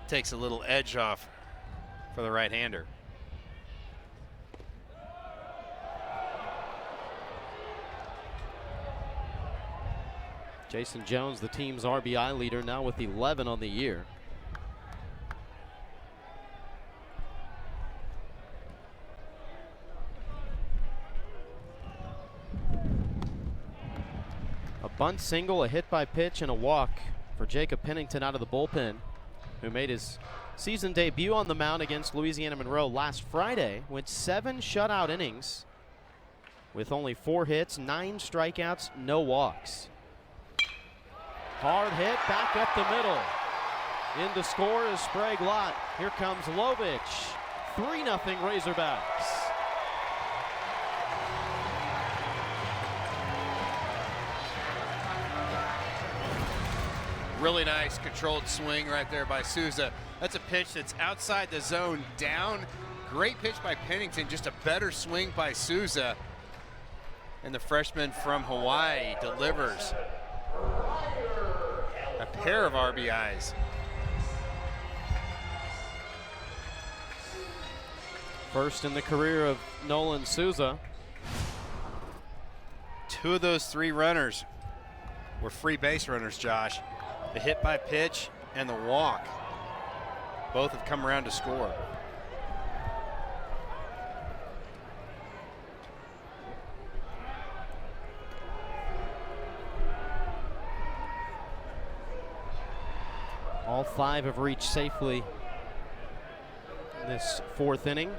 takes a little edge off for the right-hander. Jason Jones, the team's RBI leader, now with 11 on the year. A bunt single, a hit by pitch, and a walk for Jacob Pennington out of the bullpen, who made his season debut on the mound against Louisiana Monroe last Friday. Went 7 shutout innings with only 4 hits, 9 strikeouts, no walks. Hard hit, back up the middle. In to score is Sprague Lott. Here comes Lovich. 3-0 Razorbacks. Really nice controlled swing right there by Souza. That's a pitch that's outside the zone, down. Great pitch by Pennington, just a better swing by Souza. And the freshman from Hawaii delivers a pair of RBIs. First in the career of Nolan Souza. 2 of those 3 runners were free base runners, Josh. The hit by pitch and the walk. Both have come around to score. All 5 have reached safely in this 4th inning.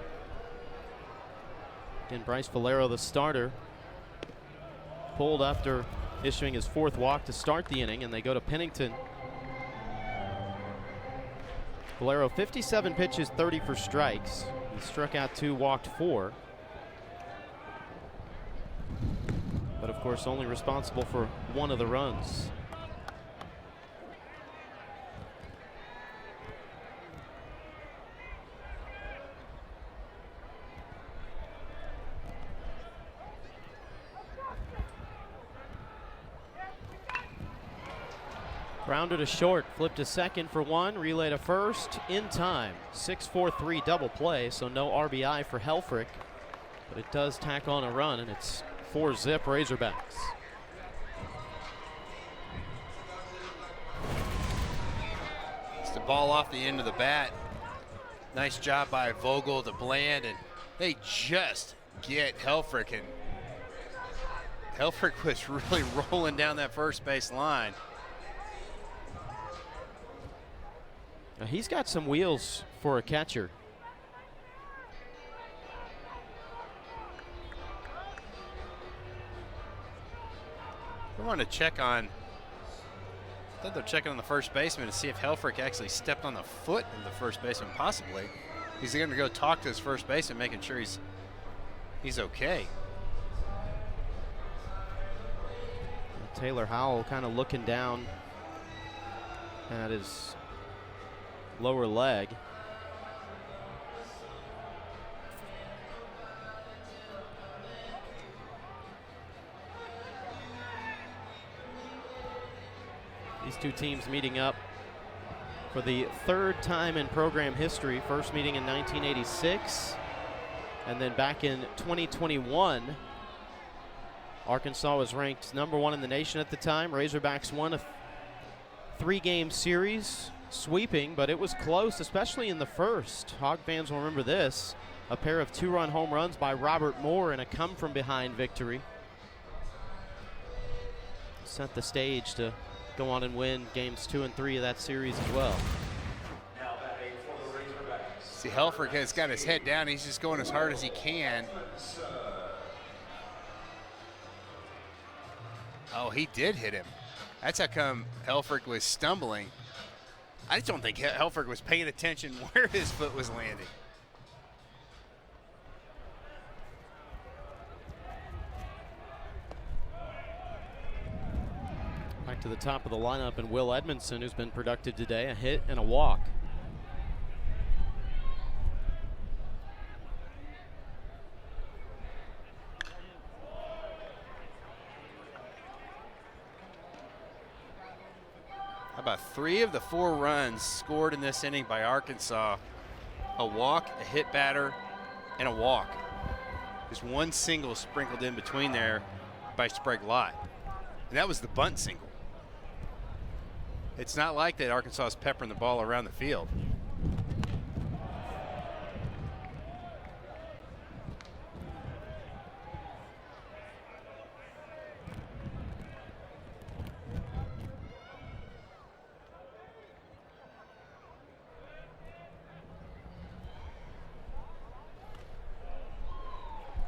Again, Bryce Valero, the starter, pulled after issuing his 4th walk to start the inning, and they go to Pennington. Valero, 57 pitches, 30 for strikes. He struck out 2, walked 4. But of course, only responsible for 1 of the runs. Grounded to short, flipped to second for 1, relay to first in time. 6-4-3 double play, so no RBI for Helfrich, but it does tack on a run, and it's 4-zip Razorbacks. It's the ball off the end of the bat. Nice job by Vogel to Bland, and they just get Helfrich, and Helfrich was really rolling down that first base line. Now he's got some wheels for a catcher. We want to check on, I thought they're checking on the first baseman to see if Helfrich actually stepped on the foot of the first baseman, possibly. He's going to go talk to his first baseman, making sure he's okay. Taylor Howell kind of looking down at his lower leg. These two teams meeting up for the third time in program history. First meeting in 1986, and then back in 2021. Arkansas was ranked #1 in the nation at the time. Razorbacks won a 3-game series, sweeping, but it was close, especially in the first. Hog fans will remember this. A pair of 2-run home runs by Robert Moore and a come-from-behind victory set the stage to go on and win games 2 and 3 of that series as well. See, Helfrich has got his head down. He's just going as hard as he can. Oh, he did hit him. That's how come Helfrich was stumbling. I just don't think Helfrich was paying attention where his foot was landing. Back to the top of the lineup, and Will Edmondson, who's been productive today, a hit and a walk. How about 3 of the 4 runs scored in this inning by Arkansas? A walk, a hit batter, and a walk. Just one single sprinkled in between there by Sprague Lott. And that was the bunt single. It's not like that Arkansas is peppering the ball around the field.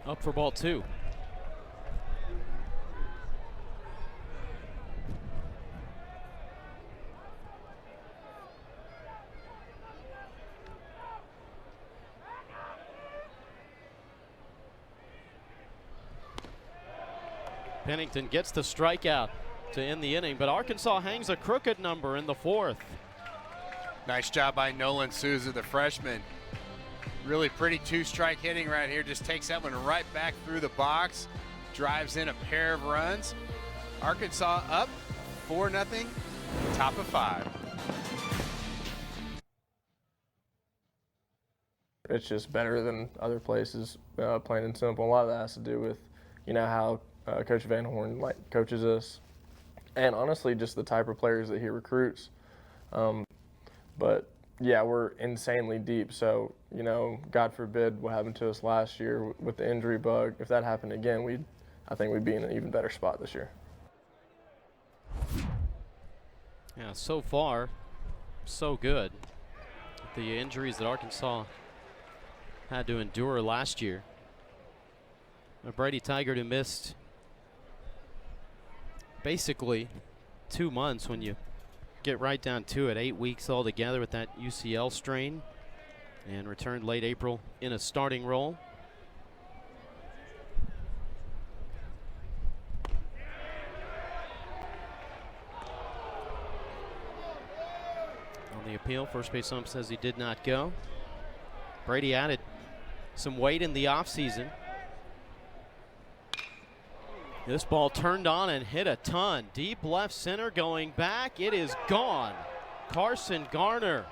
Up for ball 2. Pennington gets the strikeout to end the inning, but Arkansas hangs a crooked number in the 4th. Nice job by Nolan Souza, the freshman. Really pretty 2-strike hitting right here. Just takes that one right back through the box. Drives in a pair of runs. Arkansas up 4-0, top of 5. It's just better than other places, plain and simple. A lot of that has to do with, how Coach Van Horn coaches us, and honestly, just the type of players that he recruits. But yeah, we're insanely deep. So, God forbid what happened to us last year with the injury bug. If that happened again, I think we'd be in an even better spot this year. Yeah, so far, so good. The injuries that Arkansas had to endure last year. Brady Tigert, who missed basically 2 months when you get right down to it, 8 weeks altogether with that UCL strain, and returned late April in a starting role. On the appeal, first base ump says he did not go. Brady added some weight in the offseason. This ball turned on and hit a ton. Deep left center, going back. It is gone. Carson Garner.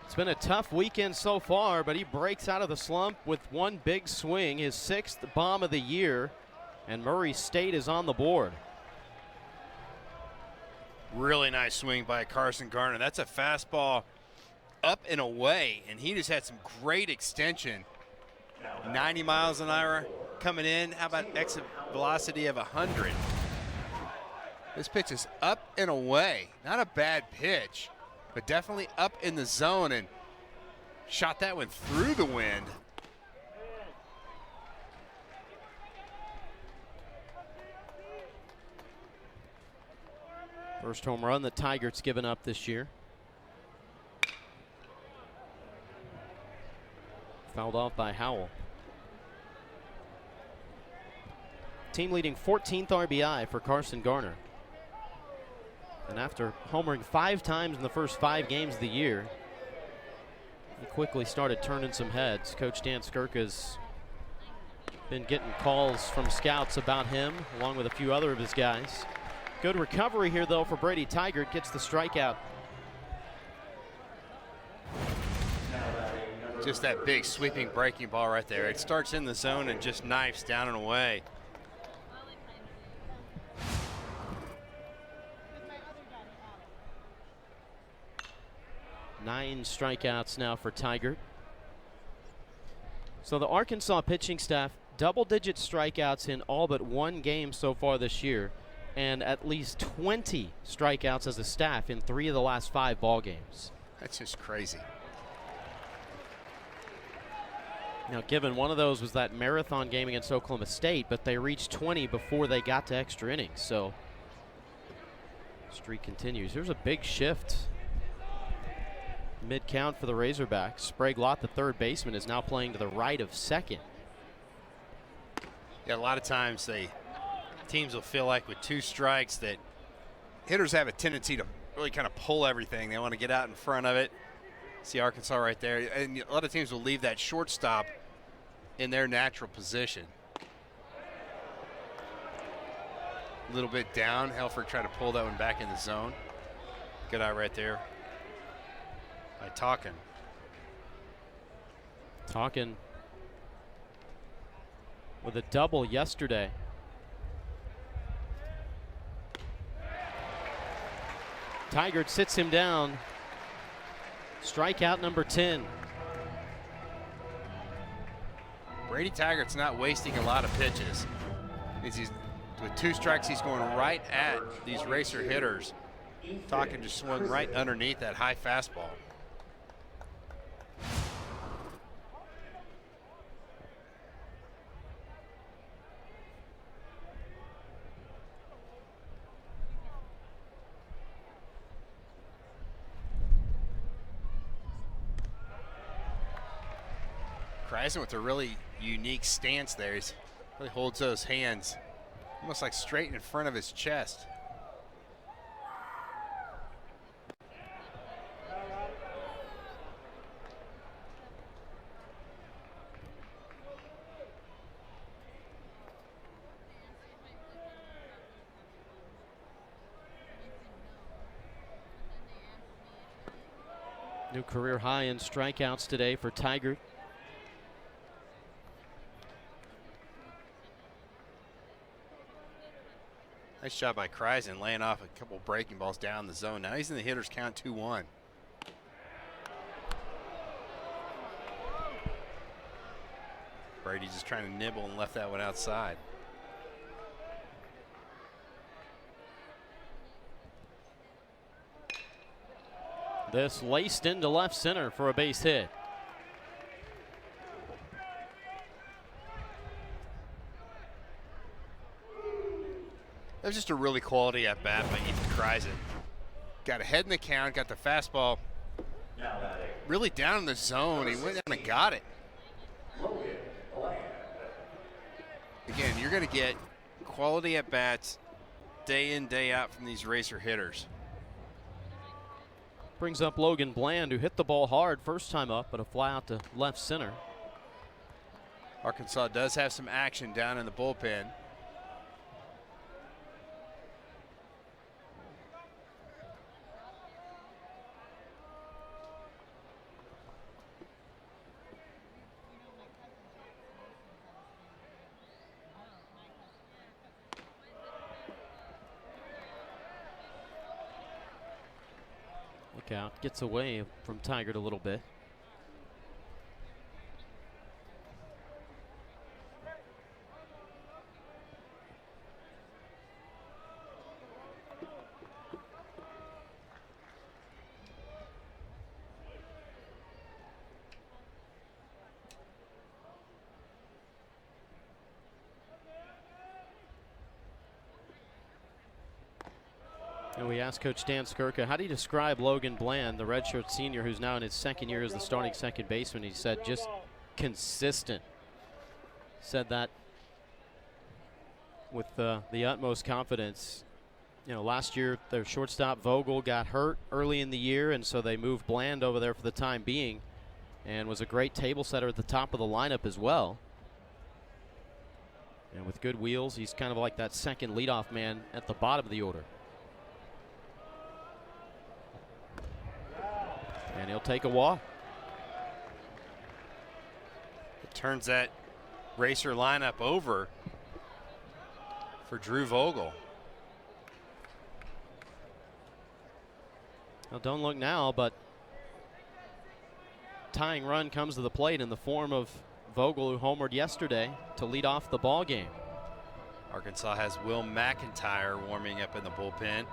It's been a tough weekend so far, but he breaks out of the slump with one big swing, his 6th bomb of the year, and Murray State is on the board. Really nice swing by Carson Garner. That's a fastball up and away, and he just had some great extension. 90 miles an hour coming in. How about exit velocity of 100? This pitch is up and away. Not a bad pitch, but definitely up in the zone, and shot that one through the wind. First home run that Tigert's given up this year. Fouled off by Howell. Team leading 14th RBI for Carson Garner. And after homering 5 times in the first 5 games of the year, he quickly started turning some heads. Coach Dan Skirka's been getting calls from scouts about him, along with a few other of his guys. Good recovery here, though, for Brady Tigert. Gets the strikeout. Just that big sweeping breaking ball right there. It starts in the zone and just knifes down and away. Nine strikeouts now for Tigert. So the Arkansas pitching staff, double-digit strikeouts in all but one game so far this year, and at least 20 strikeouts as a staff in 3 of the last 5 ball games. That's just crazy. Now, given one of those was that marathon game against Oklahoma State, but they reached 20 before they got to extra innings, so streak continues. There's a big shift mid-count for the Razorbacks. Sprague Lott, the third baseman, is now playing to the right of second. Yeah, a lot of times teams will feel like with 2 strikes that hitters have a tendency to really kind of pull everything. They want to get out in front of it. See Arkansas right there. And a lot of teams will leave that shortstop in their natural position. A little bit down. Helford tried to pull that one back in the zone. Good eye right there by Talkin. Talkin with a double yesterday. Tigert sits him down. Strikeout number 10. Brady Tigert's not wasting a lot of pitches. He's with 2 strikes, he's going right at these racer hitters. Talkin just swung right underneath that high fastball. Kreisen with a really unique stance there. He really holds those hands almost like straight in front of his chest. New career high in strikeouts today for Tigert. Nice job by Kreisen laying off a couple breaking balls down the zone. Now he's in the hitter's count 2-1. Brady just trying to nibble and left that one outside. This laced into left center for a base hit. That was just a really quality at bat by Ethan Kreisen. Got ahead in the count, got the fastball really down in the zone. He went down and got it. Again, you're going to get quality at bats day in, day out from these racer hitters. Brings up Logan Bland, who hit the ball hard first time up, but a fly out to left center. Arkansas does have some action down in the bullpen. Look out, gets away from Tigert a little bit. And we asked Coach Dan Skirka, how do you describe Logan Bland, the redshirt senior who's now in his second year as the starting second baseman? He said just consistent. Said that with the utmost confidence. You know, last year their shortstop Vogel got hurt early in the year, and so they moved Bland over there for the time being, and was a great table setter at the top of the lineup as well. And with good wheels, he's kind of like that second leadoff man at the bottom of the order. And he'll take a walk. It turns that Racer lineup over for Drew Vogel. Well, don't look now, but tying run comes to the plate in the form of Vogel, who homered yesterday to lead off the ball game. Arkansas has Will McIntyre warming up in the bullpen.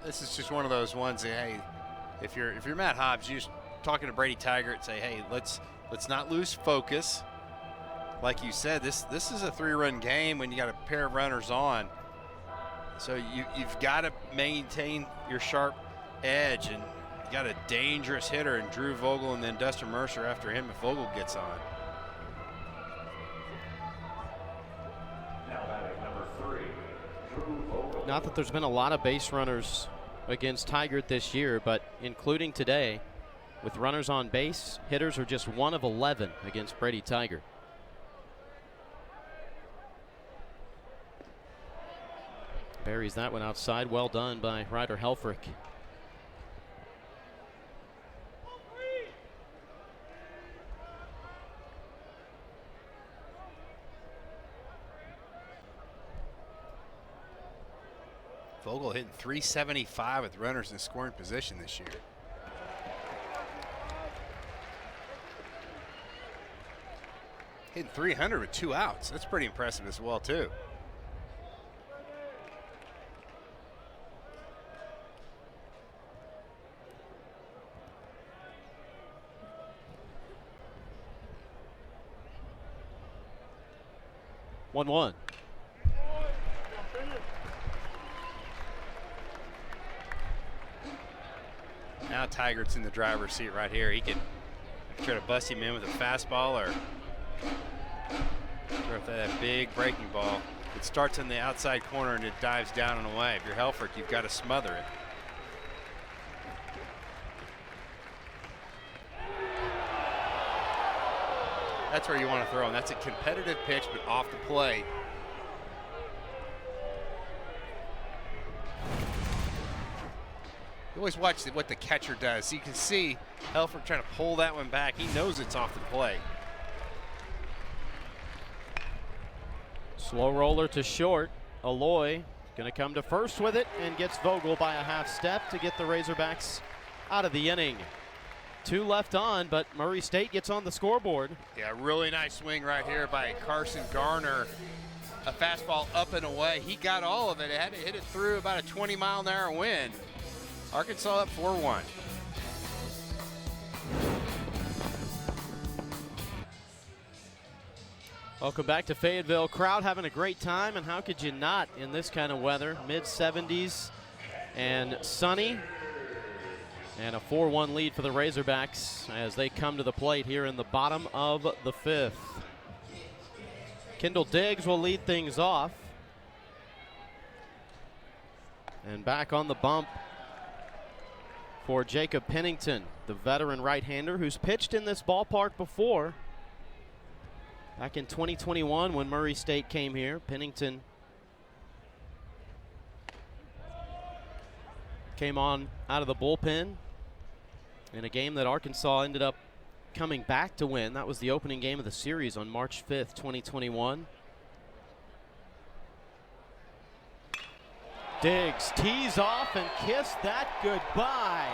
This is just one of those ones that, hey, if you're Matt Hobbs, you just talking to Brady Taggart and say, hey, let's not lose focus. Like you said, this is a 3-run game when you got a pair of runners on. So you've got to maintain your sharp edge, and you got a dangerous hitter in Drew Vogel and then Dustin Mercer after him if Vogel gets on. Now batting number 3, Drew Vogel. Not that there's been a lot of base runners against Tigert this year, but including today, with runners on base, hitters are just 1 of 11 against Brady Tigert. Buries that one outside. Well done by Ryder Helfrich. Vogel hitting .375 with runners in scoring position this year. Hitting .300 with 2 outs. That's pretty impressive as well, too. One. Now Tagert's in the driver's seat right here. He can try to bust him in with a fastball or throw that big breaking ball. It starts in the outside corner and it dives down and away. If you're Helfrich, you've got to smother it. That's where you want to throw him. That's a competitive pitch, but off the plate. You always watch what the catcher does. You can see Helfrich trying to pull that one back. He knows it's off the plate. Slow roller to short. Aloy going to come to first with it and gets Vogel by a half step to get the Razorbacks out of the inning. 2 left on, but Murray State gets on the scoreboard. Yeah, really nice swing right here by Carson Garner. A fastball up and away. He got all of it. It had to hit it through about a 20-mile-an-hour wind. Arkansas up 4-1. Welcome back to Fayetteville. Crowd having a great time, and how could you not in this kind of weather? Mid-70s and sunny. And a 4-1 lead for the Razorbacks as they come to the plate here in the bottom of the 5th. Kendall Diggs will lead things off. And back on the bump for Jacob Pennington, the veteran right-hander who's pitched in this ballpark before. Back in 2021 when Murray State came here, Pennington came on out of the bullpen in a game that Arkansas ended up coming back to win. That was the opening game of the series on March 5th, 2021. Diggs tees off and kissed that goodbye.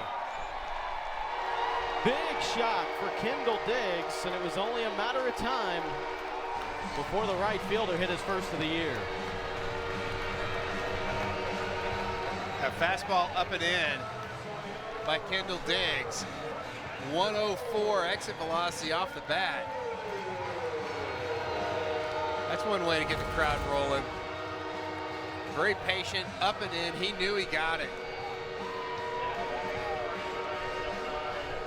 Big shot for Kendall Diggs, and it was only a matter of time before the right fielder hit his first of the year. A fastball up and in by Kendall Diggs. 104 exit velocity off the bat. That's one way to get the crowd rolling. Very patient, up and in. He knew he got it.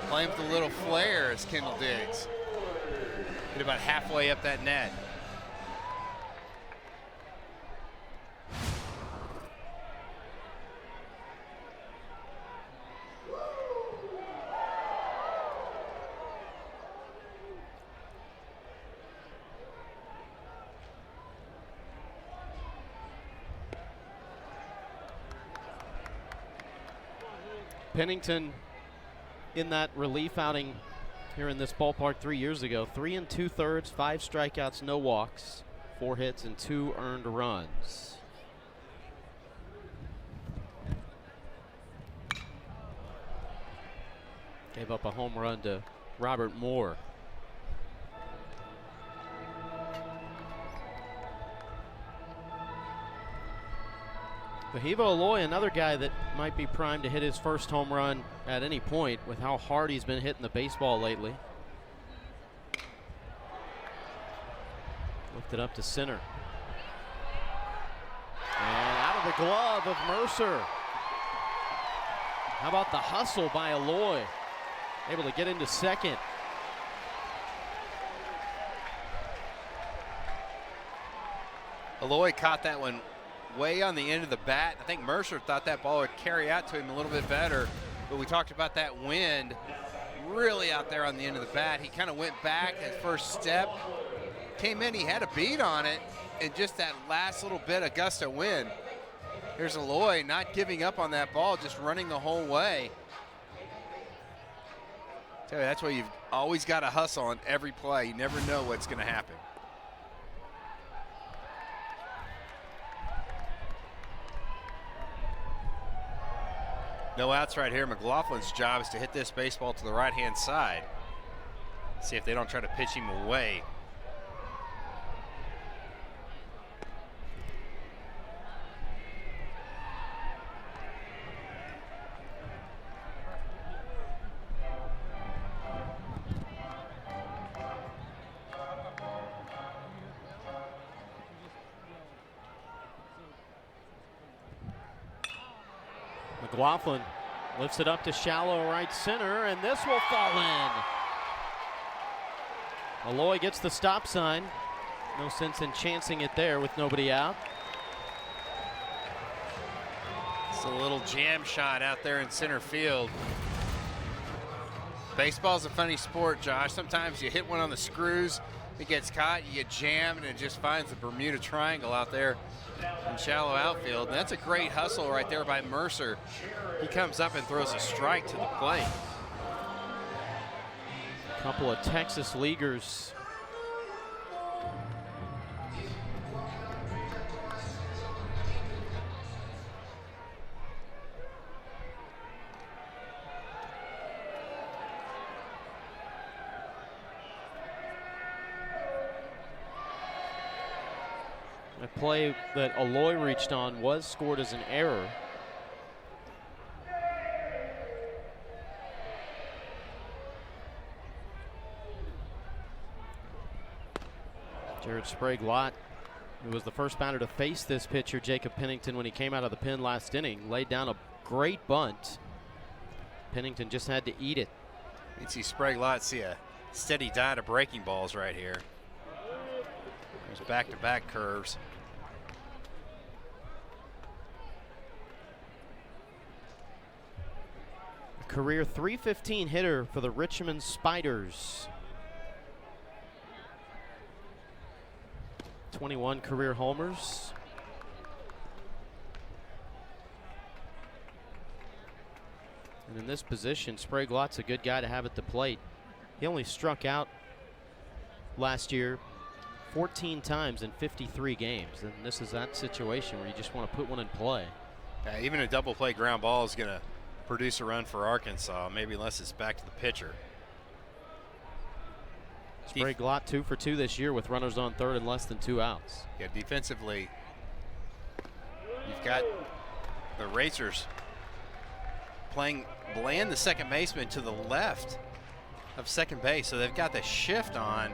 Playing with a little flair is Kendall Diggs. Hit about halfway up that net. Pennington in that relief outing here in this ballpark 3 years ago. 3 2/3, 5 strikeouts, no walks, 4 hits, and 2 earned runs. Gave up a home run to Robert Moore. Vahivo Aloy, another guy that might be primed to hit his first home run at any point with how hard he's been hitting the baseball lately. Lifted up to center. And out of the glove of Mercer. How about the hustle by Aloy? Able to get into second. Aloy caught that one way on the end of the bat. I think Mercer thought that ball would carry out to him a little bit better, but we talked about that wind really out there on the end of the bat. He kind of went back his first step, came in, he had a beat on it, and just that last little bit of gust of wind. Here's Aloy not giving up on that ball, just running the whole way. Tell you, that's why you've always got to hustle on every play. You never know what's going to happen. No outs right here. McLaughlin's job is to hit this baseball to the right-hand side. See if they don't try to pitch him away. McLaughlin lifts it up to shallow right center, and this will fall in. Aloy gets the stop sign. No sense in chancing it there with nobody out. It's a little jam shot out there in center field. Baseball's a funny sport, Josh. Sometimes you hit one on the screws, it gets caught, you get jammed, and it just finds the Bermuda Triangle out there in shallow outfield. And that's a great hustle right there by Mercer. He comes up and throws a strike to the plate. A couple of Texas leaguers. A play that Aloy reached on was scored as an error. Jared Sprague-Lott, who was the first batter to face this pitcher, Jacob Pennington, when he came out of the pen last inning, laid down a great bunt. Pennington just had to eat it. You can see Sprague-Lott see a steady diet of breaking balls right here. There's back-to-back curves. A career .315 hitter for the Richmond Spiders. 21 career homers. And in this position, Sprague-Lott's a good guy to have at the plate. He only struck out last year 14 times in 53 games. And this is that situation where you just want to put one in play. Yeah, even a double play ground ball is going to produce a run for Arkansas, maybe unless it's back to the pitcher. Sprague-Lott 2 for 2 this year with runners on third and less than 2 outs. Yeah, defensively, you've got the Racers playing Bland, the second baseman, to the left of second base. So they've got the shift on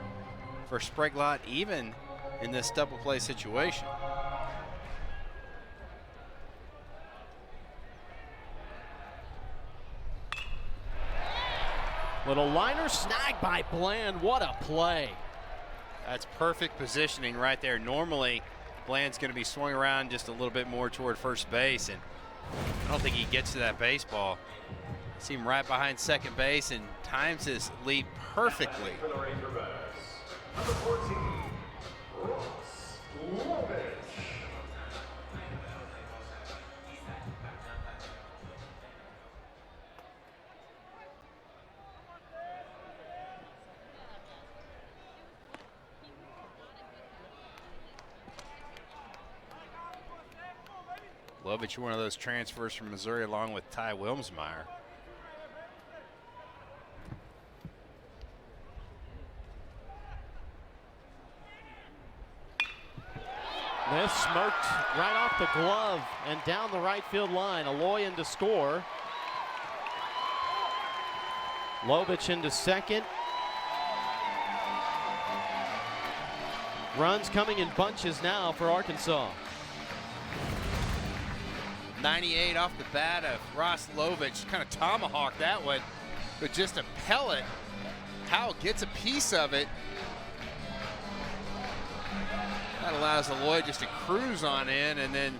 for Sprague-Lott even in this double play situation. Little liner snag by Bland. What a play. That's perfect positioning right there. Normally, Bland's going to be swung around just a little bit more toward first base, and I don't think he gets to that baseball. See him right behind second base and times his leap perfectly. For the Razorbacks, number 14, Razorbacks. Lovich, one of those transfers from Missouri along with Ty Wilmsmeyer. This smoked right off the glove and down the right field line. Aloy to score. Lovich into second. Runs coming in bunches now for Arkansas. 98 off the bat of Ross Lovich. Kind of tomahawked that one, but just a pellet. Howell gets a piece of it. That allows Aloy just to cruise on in, and then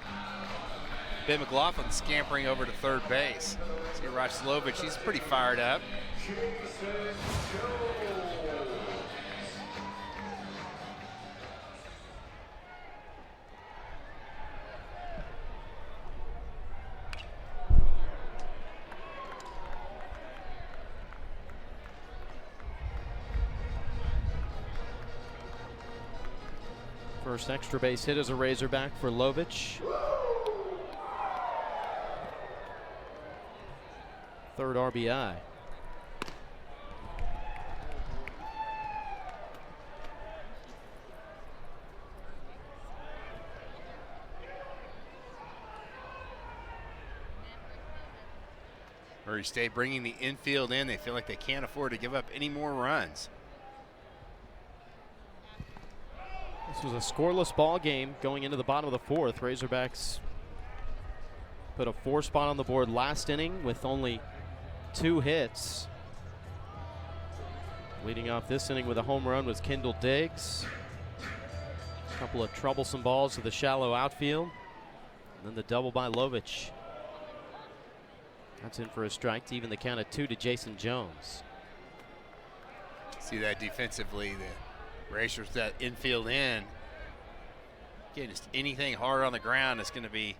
Ben McLaughlin scampering over to third base. See Ross Lovich, he's pretty fired up. First extra base hit as a Razorback for Lovich. Third RBI. Murray State bringing the infield in. They feel like they can't afford to give up any more runs. This was a scoreless ball game going into the bottom of the fourth. Razorbacks put a 4 spot on the board last inning with only 2 hits. Leading off this inning with a home run was Kendall Diggs. A couple of troublesome balls to the shallow outfield. And then the double by Lovich. That's in for a strike to even the count at 2 to Jason Jones. See that defensively, the Racers that infield in. Again, just anything hard on the ground is going to be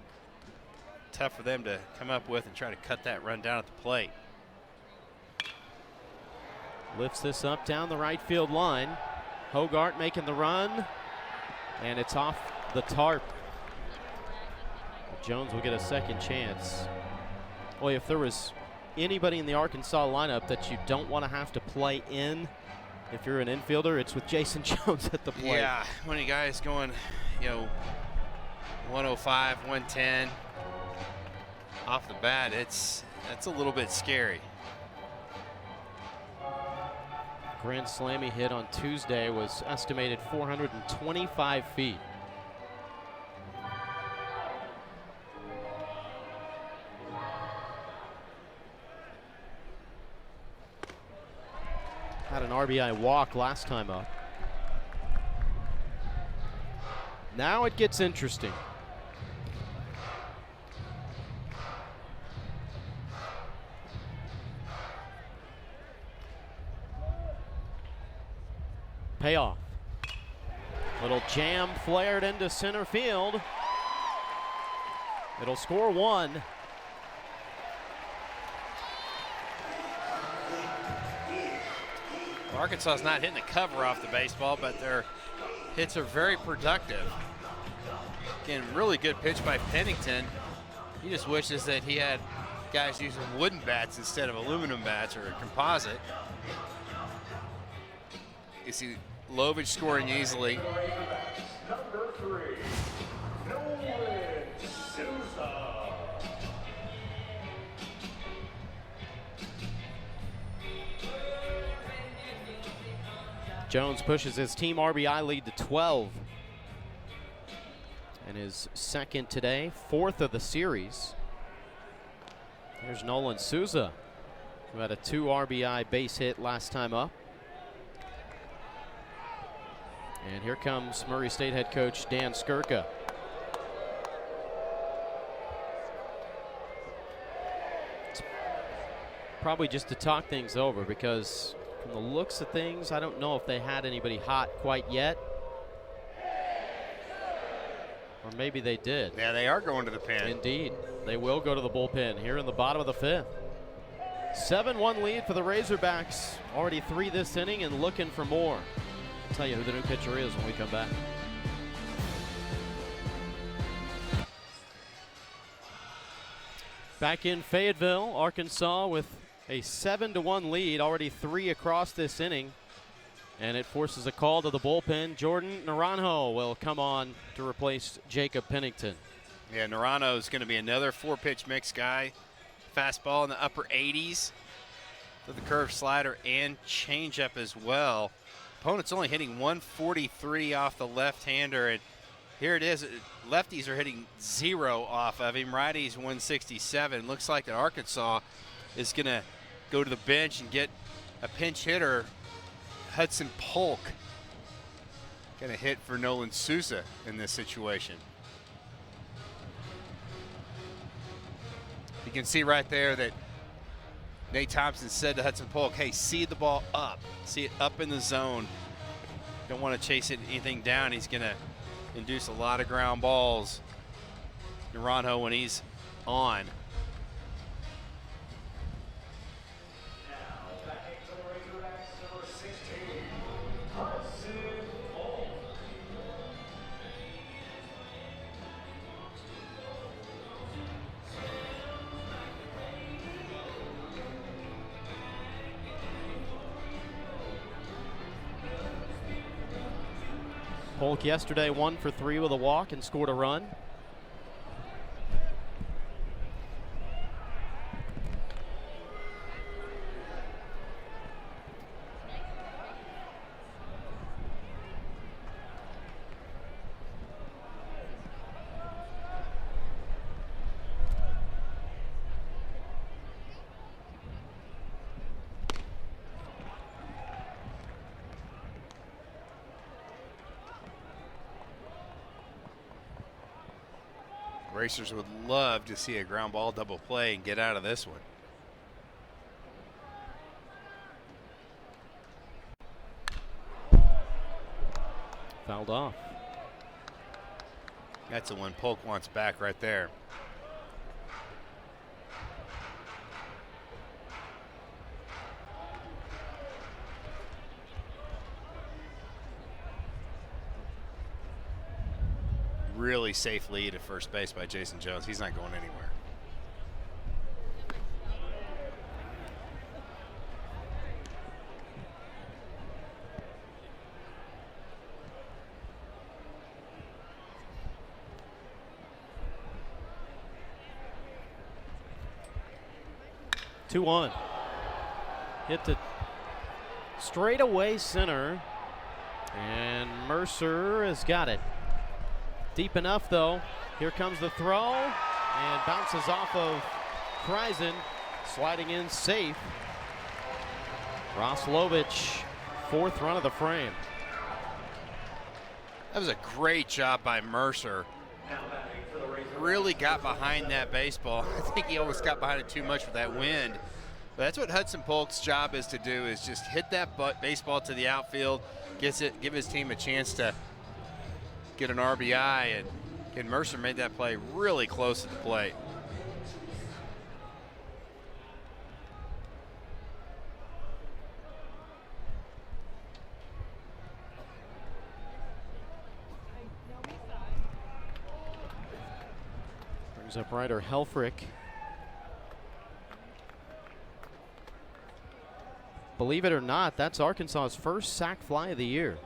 tough for them to come up with and try to cut that run down at the plate. Lifts this up down the right field line. Hogart making the run, and it's off the tarp. Jones will get a second chance. Boy, if there was anybody in the Arkansas lineup that you don't want to have to play in, if you're an infielder, it's with Jason Jones at the plate. Yeah, when a guy's going, 105, 110 off the bat, that's a little bit scary. Grand slam he hit on Tuesday was estimated 425 feet. Had an RBI walk last time up. Now it gets interesting. Payoff. Little jam flared into center field. It'll score 1. Arkansas's not hitting the cover off the baseball, but their hits are very productive. Again, really good pitch by Pennington. He just wishes that he had guys using wooden bats instead of aluminum bats or a composite. You see Lovich scoring easily. Number 3, Nolan Souza. Jones pushes his team RBI lead to 12. And his second today, 4th of the series. Here's Nolan Souza, who had a 2 RBI base hit last time up. And here comes Murray State head coach Dan Skirka. It's probably just to talk things over, because from the looks of things, I don't know if they had anybody hot quite yet. Or maybe they did. Yeah, they are going to the pen. Indeed. They will go to the bullpen here in the bottom of the 5th. 7-1 lead for the Razorbacks. Already 3 this inning and looking for more. I'll tell you who the new pitcher is when we come back. Back in Fayetteville, Arkansas with a 7-1 lead, already 3 across this inning. And it forces a call to the bullpen. Jordan Naranjo will come on to replace Jacob Pennington. Yeah, Naranjo is going to be another 4-pitch mix guy. Fastball in the upper 80s. With the curve slider and changeup as well. Opponent's only hitting 143 off the left-hander, and here it is. Lefties are hitting 0 off of him. Righties 167. Looks like that Arkansas is going to go to the bench and get a pinch hitter, Hudson Polk. Going to hit for Nolan Souza in this situation. You can see right there that Nate Thompson said to Hudson Polk, hey, see the ball up. See it up in the zone. Don't want to chase anything down. He's going to induce a lot of ground balls. Naranjo when he's on. Now, batting for the Razorbacks, number 16, Hudson Polk. Polk yesterday 1 for 3 with a walk and scored a run. Racers would love to see a ground ball double play and get out of this one. Fouled off. That's the one Polk wants back right there. Really safe lead at first base by Jason Jones. He's not going anywhere. Two one. Hit to straight away center. And Mercer has got it. Deep enough though. Here comes the throw and bounces off of Kreisen, sliding in safe. Roslovich, 4th run of the frame. That was a great job by Mercer. Really got behind that baseball. I think he almost got behind it too much with that wind. But that's what Hudson Polk's job is to do, is just hit that baseball to the outfield, give his team a chance to get an RBI, and Mercer made that play really close to the plate. Brings up Ryder Helfrich. Believe it or not, that's Arkansas's first sac fly of the year.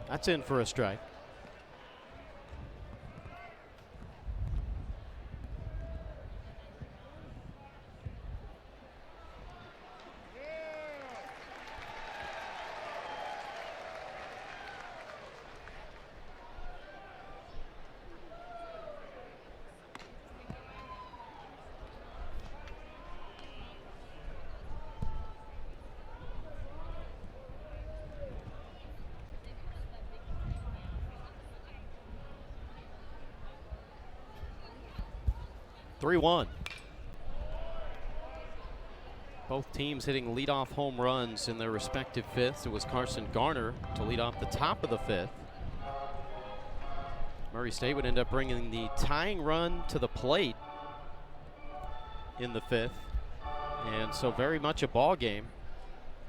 That's in for a strike. Three-one. Both teams hitting leadoff home runs in their respective fifths. It was Carson Garner to lead off the top of the 5th. Murray State would end up bringing the tying run to the plate in the 5th. And so very much a ball game.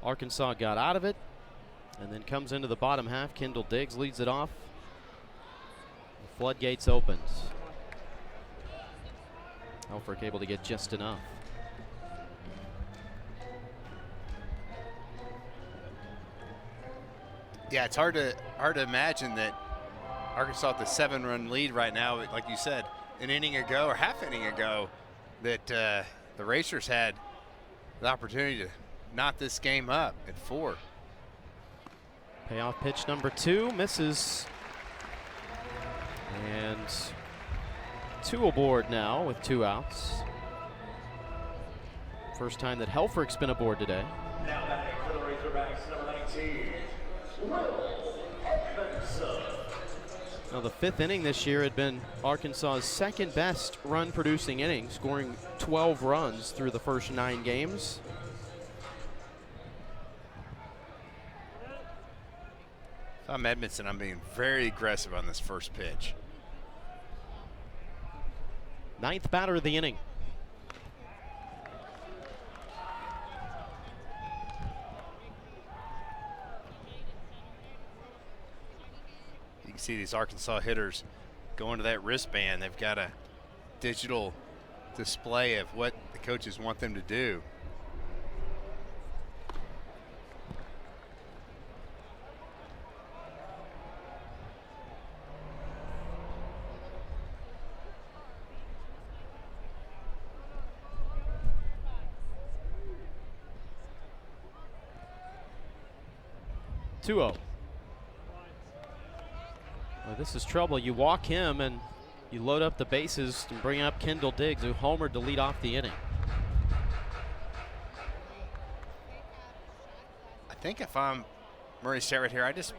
Arkansas got out of it and then comes into the bottom half. Kendall Diggs leads it off. The floodgates opens. Helfrich able to get just enough. Yeah, it's hard to imagine that Arkansas at the 7-run lead right now, like you said, an inning ago or half inning ago, that the Racers had the opportunity to knot this game up at 4. Payoff pitch number 2 misses. And 2 aboard now with 2 outs. First time that Helfrich's been aboard today. Now batting for the Razorbacks, number 19, Will Edmondson. Now the 5th inning this year had been Arkansas's 2nd best run producing inning, scoring 12 runs through the first 9 games. If I'm Edmondson, I'm being very aggressive on this first pitch. 9th batter of the inning. You can see these Arkansas hitters going to that wristband. They've got a digital display of what the coaches want them to do. Well, this is trouble. You walk him and you load up the bases and bring up Kendall Diggs, who homered to lead off the inning. I think if I'm Murray State right here, I just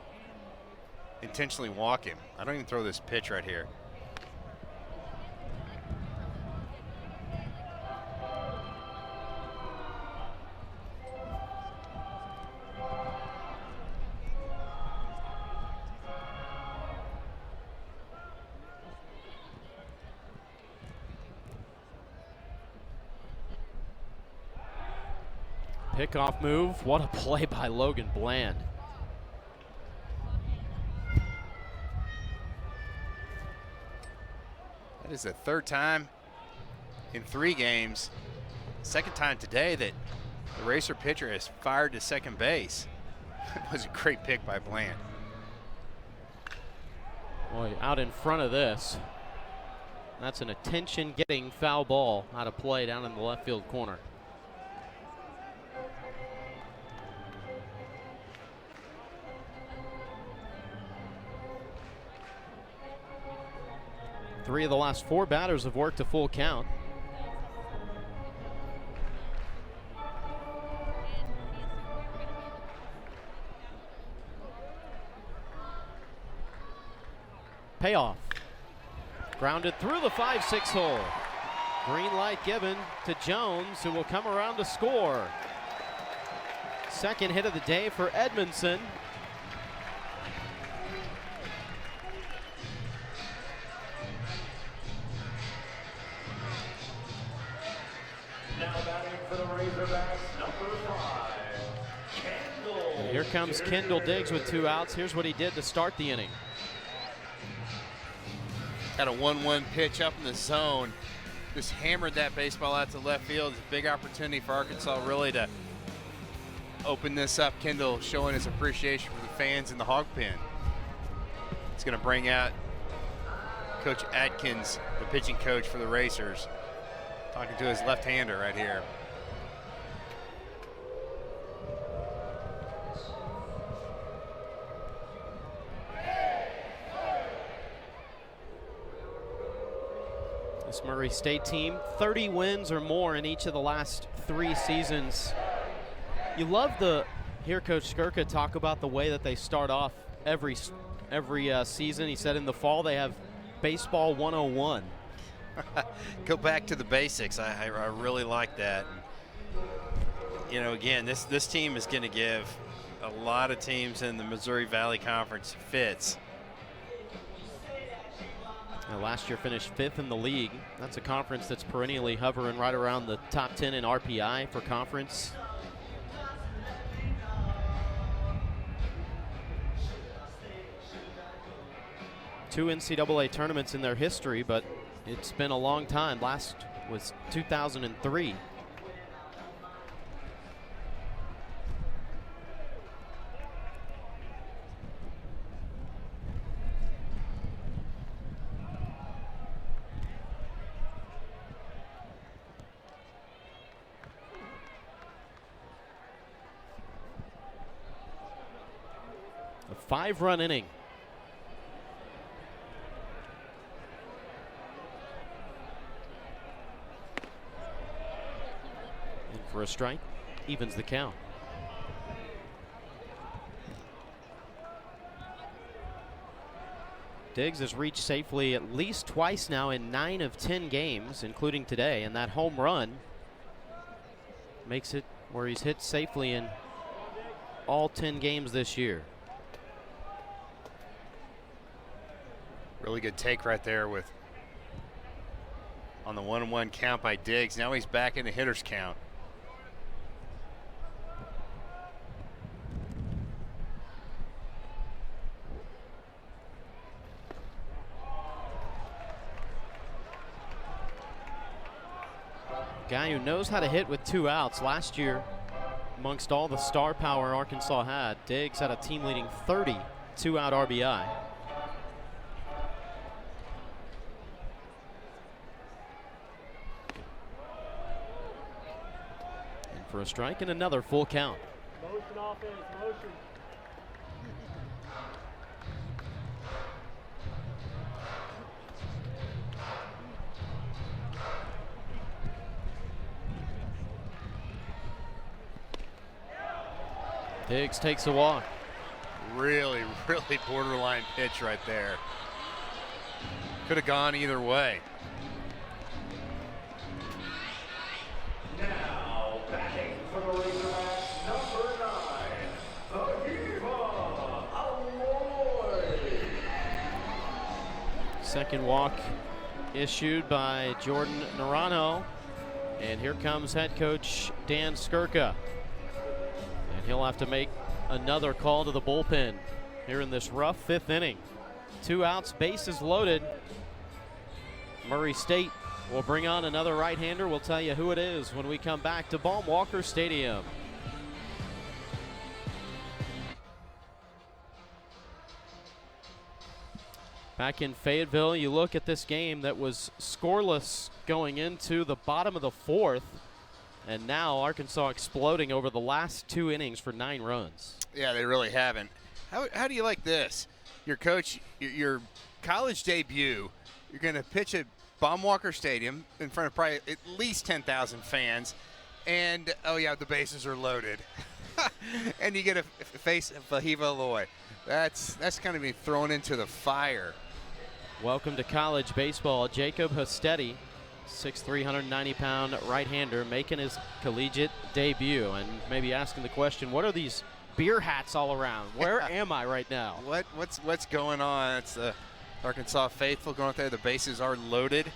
intentionally walk him. I don't even throw this pitch right here. Pickoff move. What a play by Logan Bland. That is the 3rd time in 3 games, 2nd time today that the Racer pitcher has fired to second base. It was a great pick by Bland. Boy, out in front of this. That's an attention-getting foul ball out of play down in the left field corner. Three of the last 4 batters have worked a full count. Payoff. Grounded through the 5-6 hole. Green light given to Jones, who will come around to score. Second hit of the day for Edmondson. Now batting for the Razorbacks, number 5, Kendall. And here comes Kendall Diggs with 2 outs. Here's what he did to start the inning. Got a 1-1 pitch up in the zone. Just hammered that baseball out to left field. It's a big opportunity for Arkansas really to open this up. Kendall showing his appreciation for the fans in the hog pen. It's going to bring out Coach Atkins, the pitching coach for the Racers, talking to his left-hander right here. This Murray State team, 30 wins or more in each of the last 3 seasons. You love to hear Coach Skirka talk about the way that they start off every season. He said in the fall they have baseball 101. Go back to the basics. I really like that. You know, again, this team is going to give a lot of teams in the Missouri Valley Conference fits. Last year finished 5th in the league. That's a conference that's perennially hovering right around the top 10 in RPI for conference. Two NCAA tournaments in their history, but it's been a long time. Last was 2003. A 5-run inning. In for a strike, evens the count. Diggs has reached safely at least twice now in 9 of 10 games, including today, and that home run makes it where he's hit safely in all 10 games this year. Really good take right there with on the 1-1 count by Diggs. Now he's back in the hitter's count. Guy who knows how to hit with 2 outs. Last year, amongst all the star power Arkansas had, Diggs had a team-leading 30 2-out RBI. For a strike and another full count. Motion offense, motion. Diggs takes a walk. Really borderline pitch right there. Could have gone either way. Now batting for the Razorbacks, number 9, Aloy. Second walk issued by Jordan Naranjo. And here comes head coach Dan Skirka. And he'll have to make another call to the bullpen here in this rough 5th inning. 2 outs, bases loaded. Murray State will bring on another right-hander. We'll tell you who it is when we come back to Baum-Walker Stadium. Back in Fayetteville, you look at this game that was scoreless going into the bottom of the 4th, and now Arkansas exploding over the last 2 innings for 9 runs. Yeah, they really haven't. How do you like this? Your coach, your college debut, you're going to pitch at Baum-Walker Stadium in front of probably at least 10,000 fans, and oh yeah, the bases are loaded. And you get to face Vahiva Aloy. That's going to be thrown into the fire. Welcome to college baseball. Jacob Hostetti, 6'3", 190-pound right-hander, making his collegiate debut, and maybe asking the question, what are these beer hats all around? Where am I right now? What's going on? It's the Arkansas faithful going out there. The bases are loaded.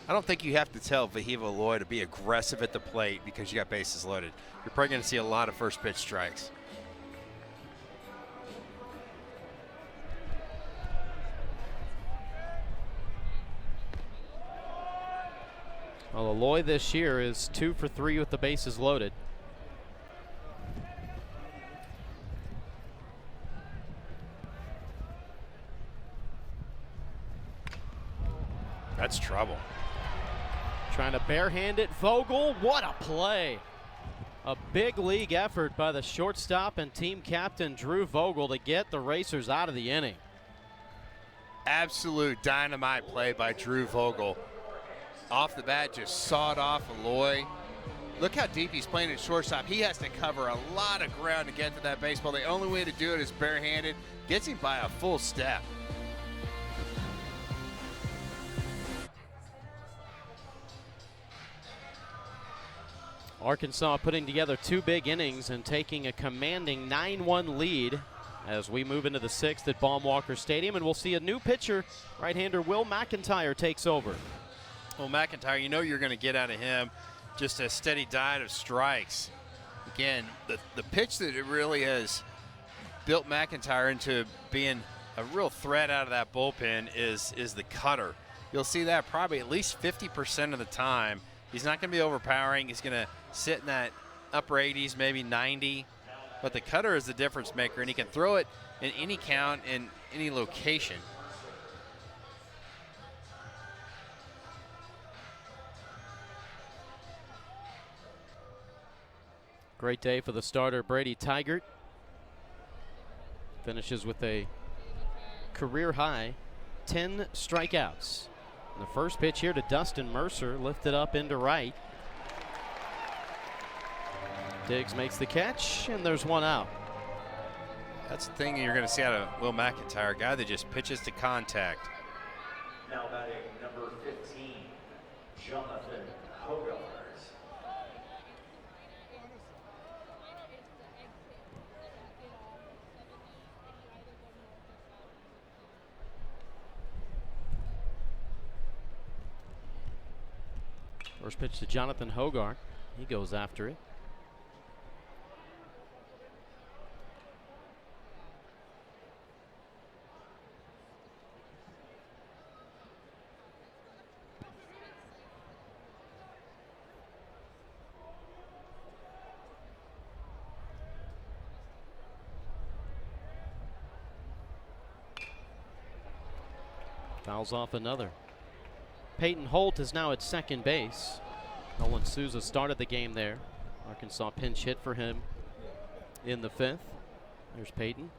I don't think you have to tell Vahiva Aloy to be aggressive at the plate because you got bases loaded. You're probably going to see a lot of first pitch strikes. Well, Aloy this year is 2 for 3 with the bases loaded. That's trouble. Trying to barehand it. Vogel, what a play. A big league effort by the shortstop and team captain Drew Vogel to get the Racers out of the inning. Absolute dynamite play by Drew Vogel. Off the bat, just sawed off Aloy. Look how deep he's playing at shortstop. He has to cover a lot of ground to get to that baseball. The only way to do it is barehanded. Gets him by a full step. Arkansas putting together 2 big innings and taking a commanding 9-1 lead as we move into the 6th at Baum-Walker Stadium, and we'll see a new pitcher. Right-hander Will McIntyre takes over. Well, McIntyre, you know you're going to get out of him just a steady diet of strikes. Again, the pitch that it really has built McIntyre into being a real threat out of that bullpen is the cutter. You'll see that probably at least 50% of the time. He's not going to be overpowering. He's going to sit in that upper 80s, maybe 90. But the cutter is the difference maker, and he can throw it in any count, in any location. Great day for the starter, Brady Tigert. Finishes with a career-high 10 strikeouts. And the first pitch here to Dustin Mercer, lifted up into right. Diggs makes the catch, and there's one out. That's the thing you're going to see out of Will McIntyre, a guy that just pitches to contact. Now batting number 15, Jonathan Hogarth. First pitch to Jonathan Hogarth. He goes after it. Fouls off another. Peyton Holt is now at second base. Nolan Souza started the game there. Arkansas pinch hit for him in the 5th. There's Peyton.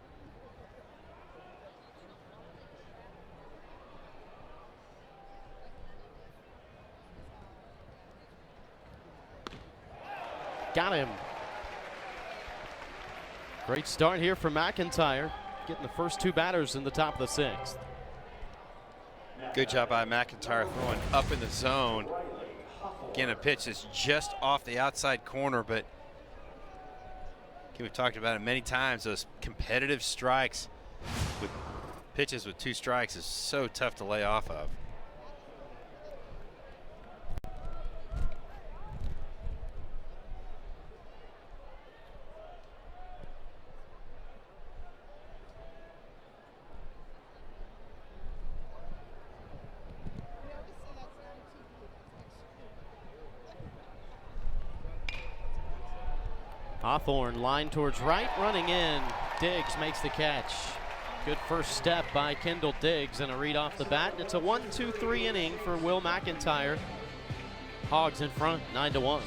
Got him. Great start here for McIntyre, getting the first 2 batters in the top of the 6th. Good job by McIntyre throwing up in the zone. Again, a pitch that's just off the outside corner, but we've talked about it many times. Those competitive strikes with pitches with 2 strikes is so tough to lay off of. Hawthorne line towards right, running in. Diggs makes the catch. Good first step by Kendall Diggs and a read off the bat. And it's a 1-2-3 inning for Will McIntyre. Hogs in front, 9-1.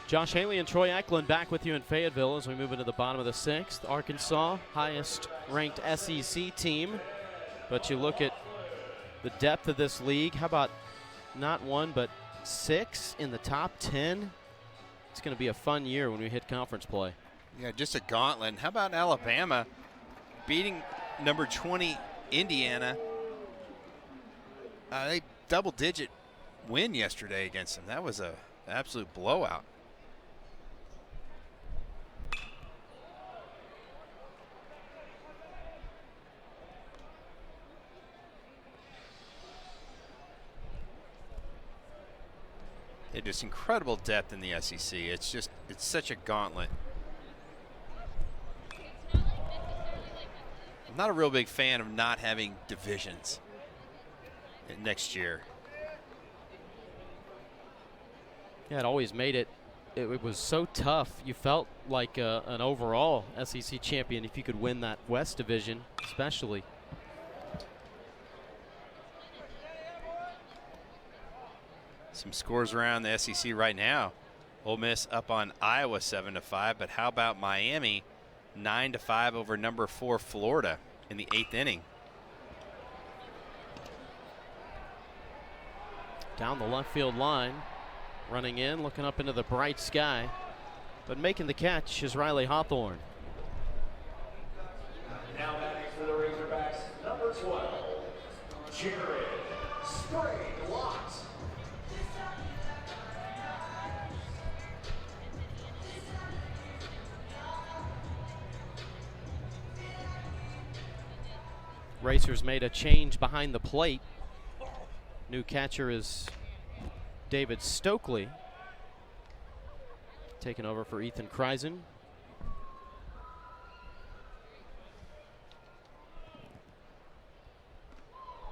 Josh Haley and Troy Eklund back with you in Fayetteville as we move into the bottom of the 6th. Arkansas, highest ranked SEC team. But you look at the depth of this league. How about not 1 but 6 in the top 10? It's going to be a fun year when we hit conference play. Yeah, just a gauntlet. And how about Alabama beating number 20 Indiana? They double-digit win yesterday against them. That was an absolute blowout. It is incredible depth in the SEC. It's such a gauntlet. I'm not a real big fan of not having divisions next year. Yeah, it always made it. It was so tough. You felt like an overall SEC champion if you could win that West division, especially. Some scores around the SEC right now. Ole Miss up on Iowa 7-5, but how about Miami 9-5 over number 4 Florida in the 8th inning? Down the left field line, running in, looking up into the bright sky, but making the catch is Riley Hawthorne. Now batting for the Razorbacks, number 12, Jared Sprague-Lott. Racers made a change behind the plate. New catcher is David Stokely, taking over for Ethan Kreisen.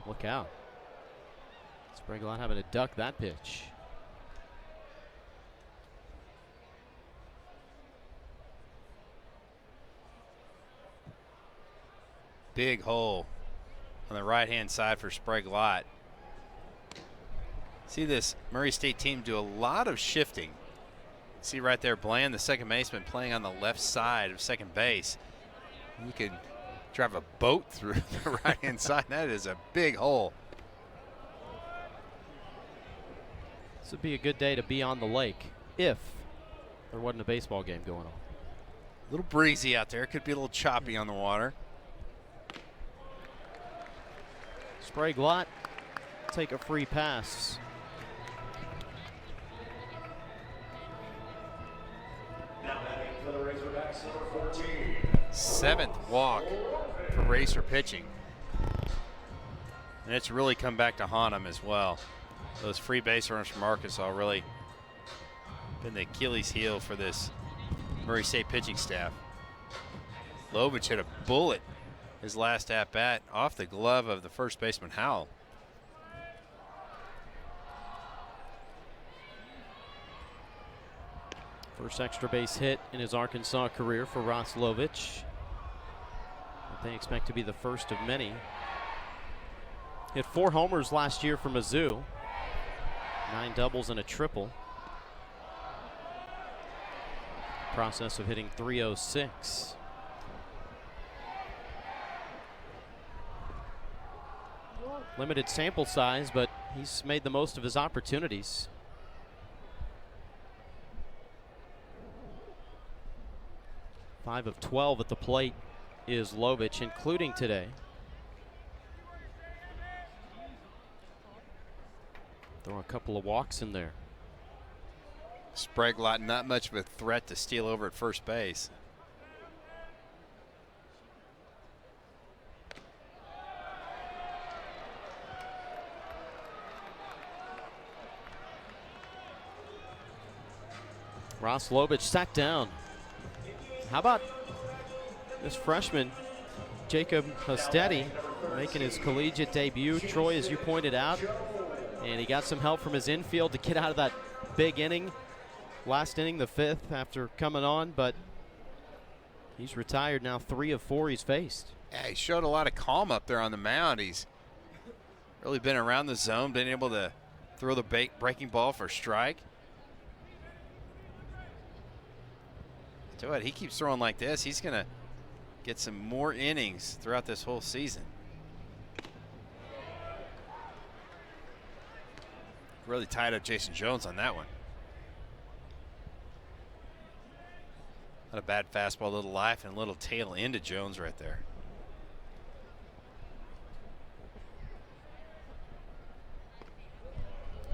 Look out. Sprague-Lott having to duck that pitch. Big hole on the right-hand side for Sprague-Lott. See this Murray State team do a lot of shifting. See right there, Bland, the second baseman, playing on the left side of second base. You can drive a boat through the right-hand side. That is a big hole. This would be a good day to be on the lake if there wasn't a baseball game going on. A little breezy out there. Could be a little choppy on the water. Sprague-Lott take a free pass. Now batting for the Razorbacks, number 14. 7th walk for Racer pitching. And it's really come back to haunt him as well. Those free base runners from Arkansas really been the Achilles heel for this Murray State pitching staff. Lovich hit a bullet his last at-bat off the glove of the first baseman Howell. First extra base hit in his Arkansas career for Razorbacks. They expect to be the first of many. Hit 4 homers last year for Mizzou. 9 doubles and a triple. Process of hitting .306. Limited sample size, but he's made the most of his opportunities. Five of 12 at the plate is Lovich, including today. Throw a couple of walks in there. Sprague-Lott not much of a threat to steal over at first base. Razorbacks sat down. How about this freshman, Jacob Hustedi, making his collegiate debut? Troy, as you pointed out, and he got some help from his infield to get out of that big inning. Last inning, the 5th, after coming on, but he's retired now. 3 of 4 he's faced. Yeah, he showed a lot of calm up there on the mound. He's really been around the zone, been able to throw the breaking ball for a strike. Tell you what, he keeps throwing like this, he's going to get some more innings throughout this whole season. Really tied up Jason Jones on that one. Not a bad fastball, a little life, and a little tail into Jones right there.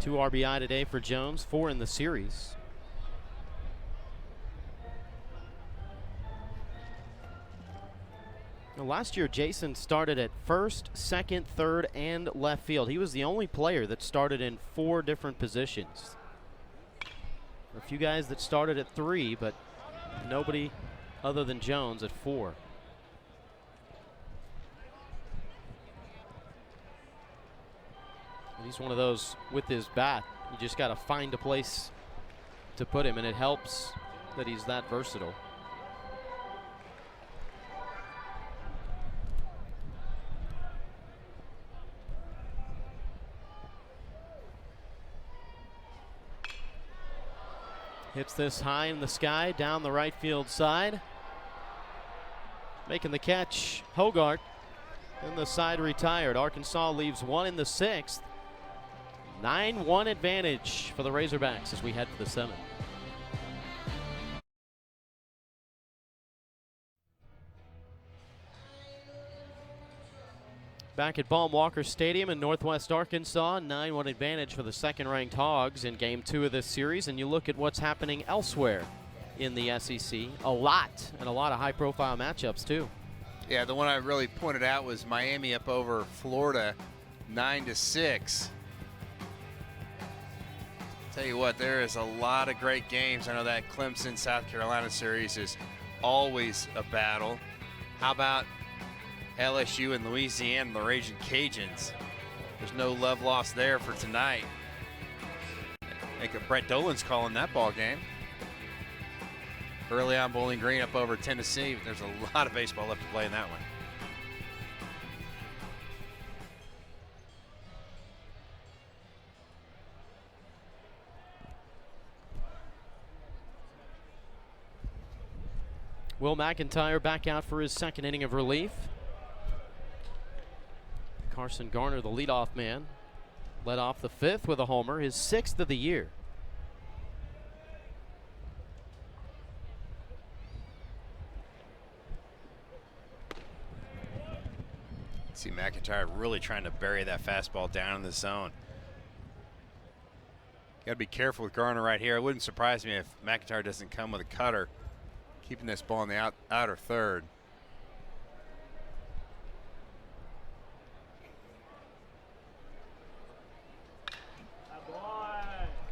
Two RBI today for Jones, 4 in the series. Now, last year, Jason started at first, second, third, and left field. He was the only player that started in 4 different positions. A few guys that started at 3, but nobody other than Jones at 4. And he's one of those with his bat. You just got to find a place to put him, and it helps that he's that versatile. Hits this high in the sky, down the right field side. Making the catch, Hogart. And the side retired. Arkansas leaves 1 in the 6th. 9-1 advantage for the Razorbacks as we head for the 7th. Back at Baum-Walker Stadium in Northwest Arkansas, 9-1 advantage for the second-ranked Hogs in Game 2 of this series. And you look at what's happening elsewhere in the SEC. A lot of high-profile matchups, too. Yeah, the one I really pointed out was Miami up over Florida, 9-6. Tell you what, there is a lot of great games. I know that Clemson South Carolina series is always a battle. How about LSU and Louisiana, the Raging Cajuns? There's no love lost there for tonight. I think Brett Dolan's calling that ball game. Early on, Bowling Green up over Tennessee. There's a lot of baseball left to play in that one. Will McIntyre back out for his second inning of relief. Carson Garner, the leadoff man, led off the fifth with a homer, his 6th of the year. See McIntyre really trying to bury that fastball down in the zone. Got to be careful with Garner right here. It wouldn't surprise me if McIntyre doesn't come with a cutter, keeping this ball in the outer third.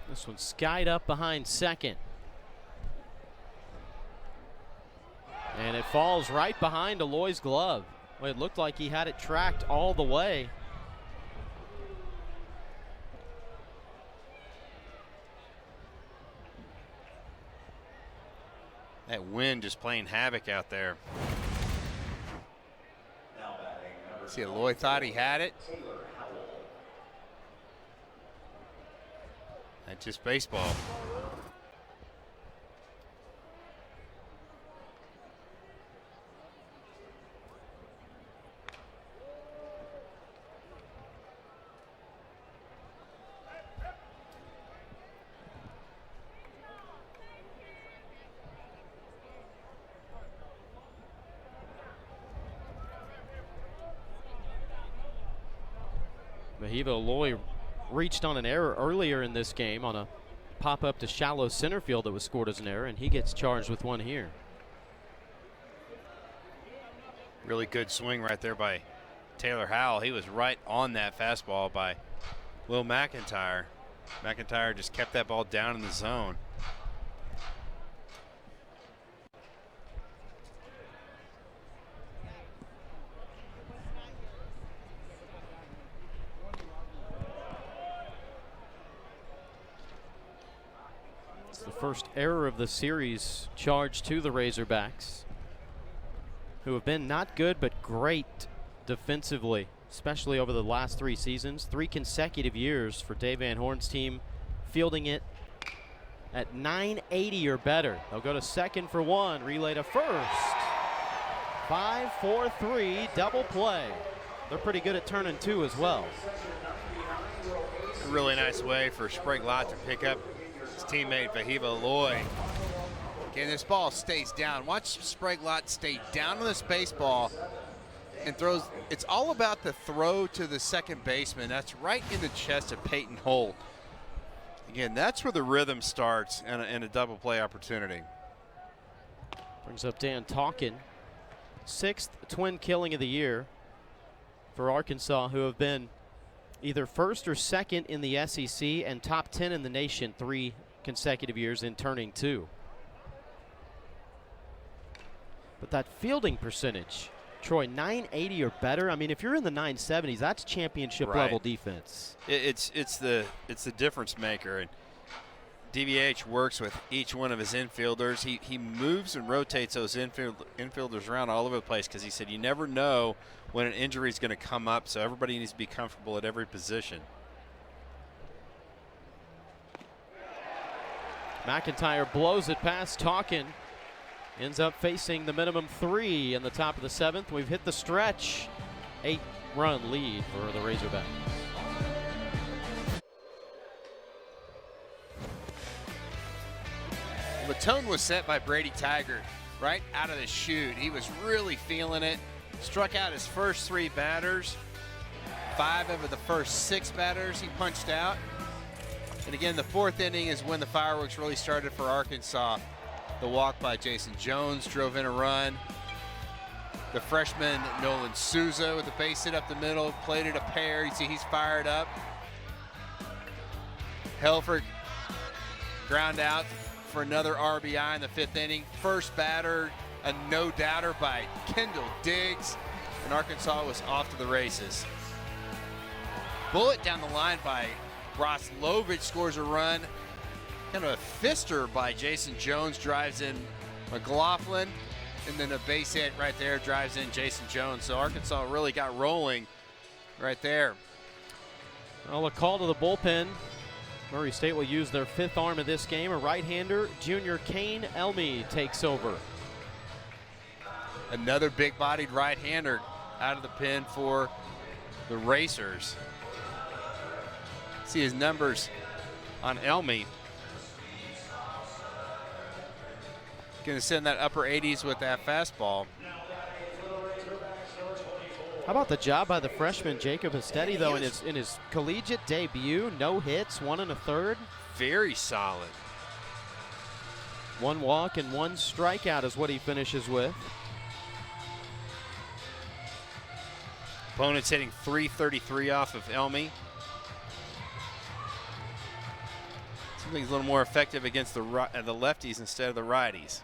This one skied up behind second. And it falls right behind Aloy's glove. Well, it looked like he had it tracked all the way. That wind just playing havoc out there. See, Aloy thought he had it. That's just baseball. Mahiva Aloy reached on an error earlier in this game on a pop-up to shallow center field that was scored as an error, and he gets charged with one here. Really good swing right there by Taylor Howell. He was right on that fastball by Will McIntyre. McIntyre just kept that ball down in the zone. The first error of the series charged to the Razorbacks, who have been not good but great defensively, especially over the last 3 seasons. 3 consecutive years for Dave Van Horn's team, fielding it at 980 or better. They'll go to second for 1, relay to first. 5-4-3 double play. They're pretty good at turning 2 as well. A really nice way for Sprague Lott to pick up his teammate Mahiva Aloy. Again, this ball stays down. Watch Sprague Lott stay down on this baseball and throws. It's all about the throw to the second baseman. That's right in the chest of Peyton Holt. Again, that's where the rhythm starts in a double play opportunity. Brings up Dan Talkin. 6th twin killing of the year for Arkansas, who have been either first or second in the SEC and top 10 in the nation 3 consecutive years in turning 2. But that fielding percentage, Troy, 980 or better. I mean, if you're in the 970s, that's championship level defense. It's the difference maker. And DVH works with each one of his infielders. He moves and rotates those infielders around all over the place because he said you never know when an injury is going to come up, so everybody needs to be comfortable at every position. McIntyre blows it past Talkin. Ends up facing the minimum 3 in the top of the 7th. We've hit the stretch. 8-run lead for the Razorbacks. The tone was set by Brady Taggart right out of the chute. He was really feeling it. Struck out his first 3 batters. 5 of the first 6 batters he punched out. And again, the 4th inning is when the fireworks really started for Arkansas. The walk by Jason Jones drove in a run. The freshman Nolan Souza with the base hit up the middle, played it a pair. You see he's fired up. Helfrich ground out for another RBI in the 5th inning. First batter, a no-doubter by Kendall Diggs, and Arkansas was off to the races. Bullet down the line by Ross Lovich scores a run. Kind of a fister by Jason Jones, drives in McLaughlin, and then a base hit right there drives in Jason Jones. So Arkansas really got rolling right there. Well, a call to the bullpen. Murray State will use their 5th arm of this game. A right-hander, junior Kane Elmy, takes over. Another big-bodied right-hander out of the pen for the Racers. See his numbers on Elmy. Going to send that upper 80s with that fastball. How about the job by the freshman Jacob Estetti, though, in his collegiate debut? No hits, 1 1/3. Very solid. 1 walk and 1 strikeout is what he finishes with. Opponent's hitting .333 off of Elmy. Seems like he's a little more effective against the lefties instead of the righties.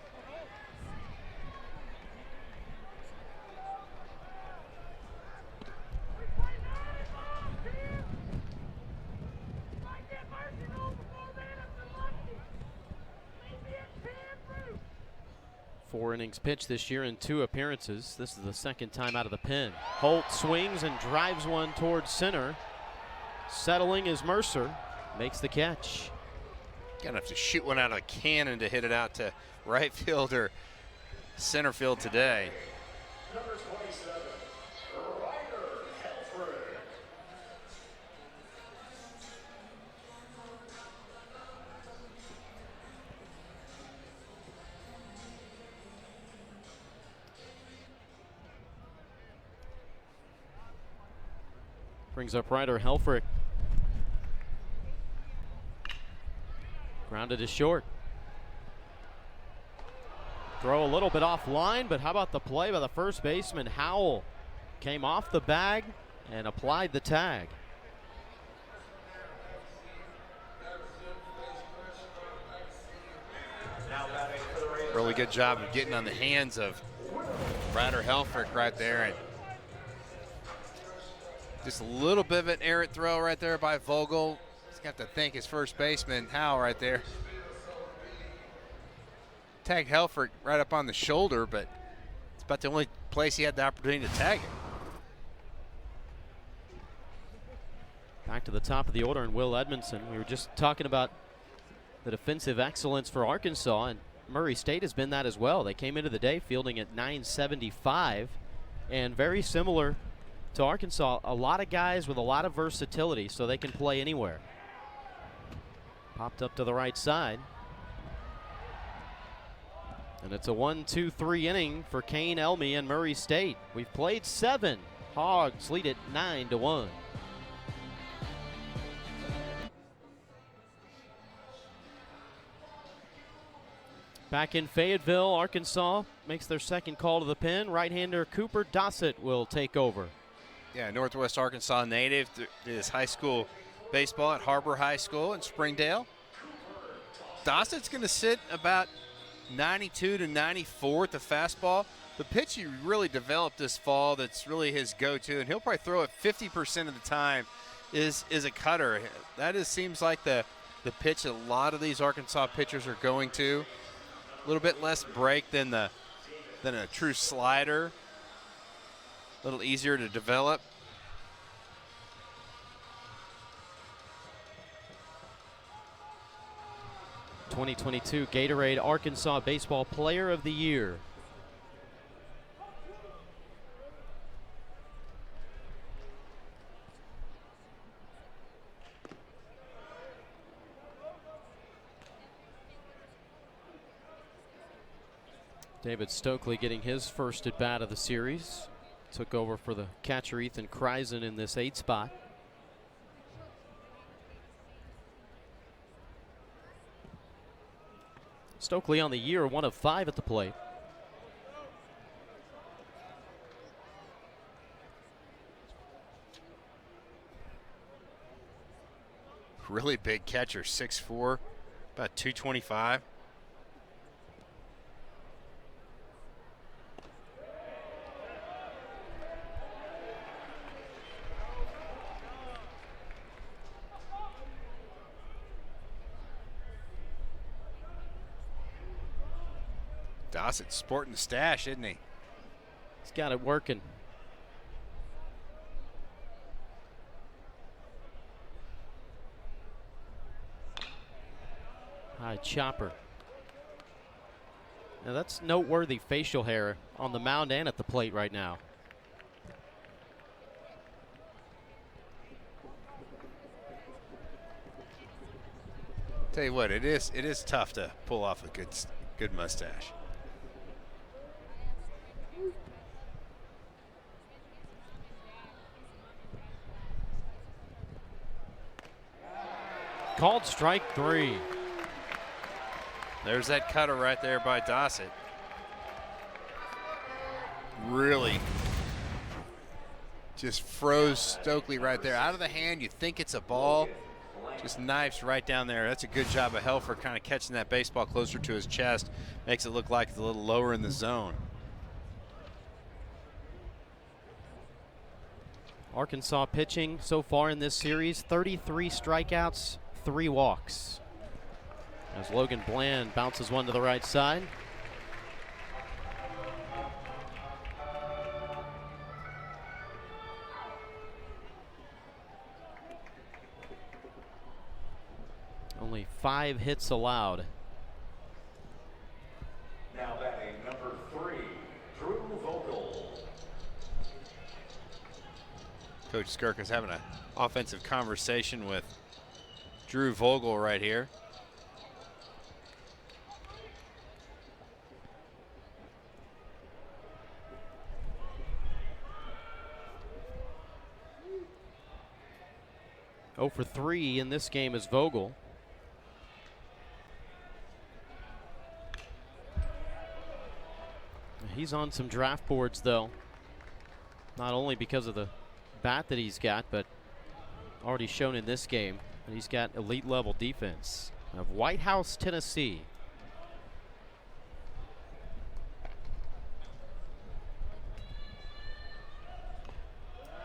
Four innings pitched this year in 2 appearances. This is the 2nd time out of the pen. Holt swings and drives one towards center. Settling is Mercer. Makes the catch. Gonna have to shoot one out of a cannon to hit it out to right field or center field today. Number 27, Ryder Helfrich. Brings up Ryder Helfrich. Grounded to short. Throw a little bit offline, but how about the play by the first baseman, Howell? Came off the bag and applied the tag. Really good job of getting on the hands of Ryder Helfrich right there. And just a little bit of an errant throw right there by Vogel. He's got to thank his first baseman, Howell, right there. Tagged Helfrich right up on the shoulder, but it's about the only place he had the opportunity to tag him. Back to the top of the order, and Will Edmondson. We were just talking about the defensive excellence for Arkansas, and Murray State has been that as well. They came into the day fielding at .975, and very similar to Arkansas, a lot of guys with a lot of versatility, so they can play anywhere. Popped up to the right side. And it's a 1-2-3 inning for Kane Elmy and Murray State. We've played 7. Hogs lead it 9-1. Back in Fayetteville, Arkansas makes their 2nd call to the pen. Right-hander Cooper Dossett will take over. Yeah, Northwest Arkansas native. Did his high school baseball at Harbor High School in Springdale. Dossett's going to sit about 92 to 94 at the fastball. The pitch he really developed this fall that's really his go-to, and he'll probably throw it 50% of the time, is a cutter. That seems like the pitch a lot of these Arkansas pitchers are going to. A little bit less break than a true slider. A little easier to develop. '22 Gatorade Arkansas Baseball Player of the Year. David Stokely getting his first at bat of the series. Took over for the catcher Ethan Kreisen in this 8 spot. Stokely on the year, 1 of 5 at the plate. really big catcher, 6'4", about 225. Dawson's sporting the stash, isn't he? He's got it working. High chopper. Now that's noteworthy facial hair on the mound and at the plate right now. Tell you what, it is tough to pull off a good mustache. Called strike 3. There's that cutter right there by Dossett. Really just froze Stokely right there. Out of the hand, you think it's a ball. Just knifes right down there. That's a good job of Helfer kind of catching that baseball closer to his chest. Makes it look like it's a little lower in the zone. Arkansas pitching so far in this series, 33 strikeouts, 3 walks. As Logan Bland bounces one to the right side. Only 5 hits allowed. Now batting number 3, Drew Vogel. Coach Skirka's having an offensive conversation with Drew Vogel right here. Oh for 3 in this game is Vogel. He's on some draft boards though. Not only because of the bat that he's got, but already shown in this game that he's got elite level defense of White House, Tennessee.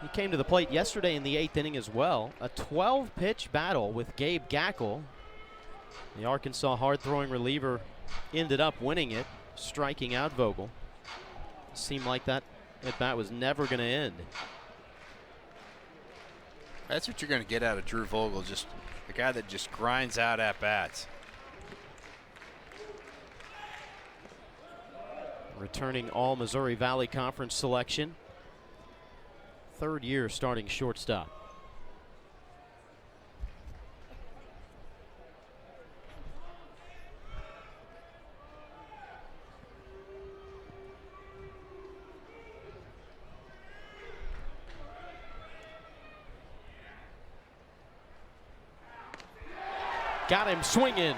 He came to the plate yesterday in the 8th inning as well. A 12-pitch battle with Gabe Gackle. The Arkansas hard-throwing reliever ended up winning it, striking out Vogel. Seemed like that at bat was never going to end. That's what you're going to get out of Drew Vogel, just a guy that just grinds out at bats. Returning all Missouri Valley Conference selection. 3rd year starting shortstop. Got him swinging.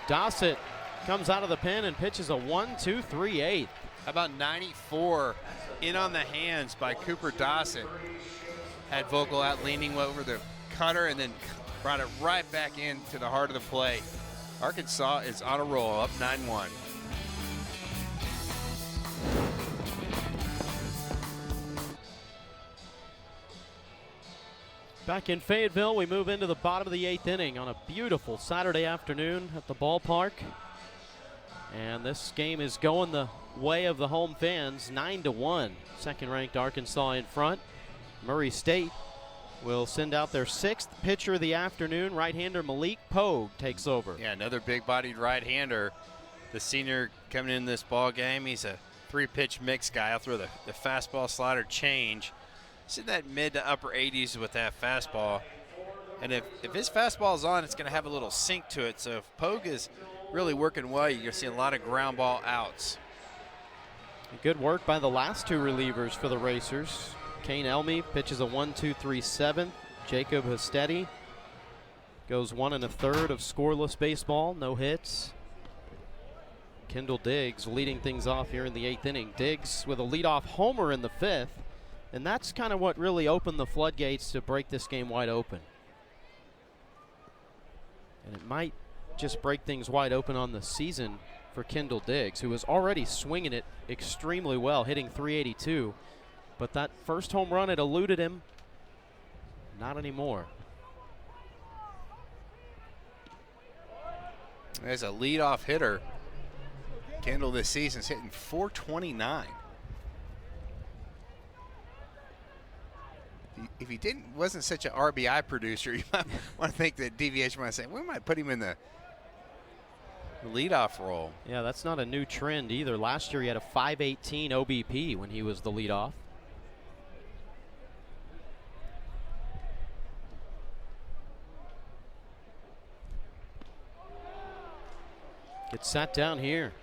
Dossett comes out of the pen and pitches a 1-2-3-8. How about 94 in on the hands by Cooper Dossett? Had Vogel out leaning over the cutter and then brought it right back into the heart of the plate. Arkansas is on a roll, up 9-1. Back in Fayetteville, we move into the bottom of the 8th inning on a beautiful Saturday afternoon at the ballpark. And this game is going the way of the home fans, 9-1. Second-ranked Arkansas in front. Murray State will send out their 6th pitcher of the afternoon. Right-hander Malik Pogue takes over. Yeah, another big-bodied right-hander. The senior coming in this ball game, he's a 3-pitch mix guy. I'll throw the fastball, slider, change. He's in that mid to upper 80s with that fastball. And if his fastball is on, it's going to have a little sink to it. So if Pogue is really working well, you're going to see a lot of ground ball outs. Good work by the last 2 relievers for the Racers. Kane Elmy pitches a 1-2-3-7. Jacob Hestetti goes 1 1/3 of scoreless baseball, no hits. Kendall Diggs leading things off here in the 8th inning. Diggs with a leadoff homer in the 5th. And that's kind of what really opened the floodgates to break this game wide open. And it might just break things wide open on the season for Kendall Diggs, who was already swinging it extremely well, hitting .382. But that first home run, it eluded him. Not anymore. As a leadoff hitter, Kendall this season is hitting .429. If he wasn't such an RBI producer, you might want to think that DVH might say, we might put him in the leadoff role. Yeah, that's not a new trend either. Last year he had a .518 OBP when he was the leadoff. Gets sat down here.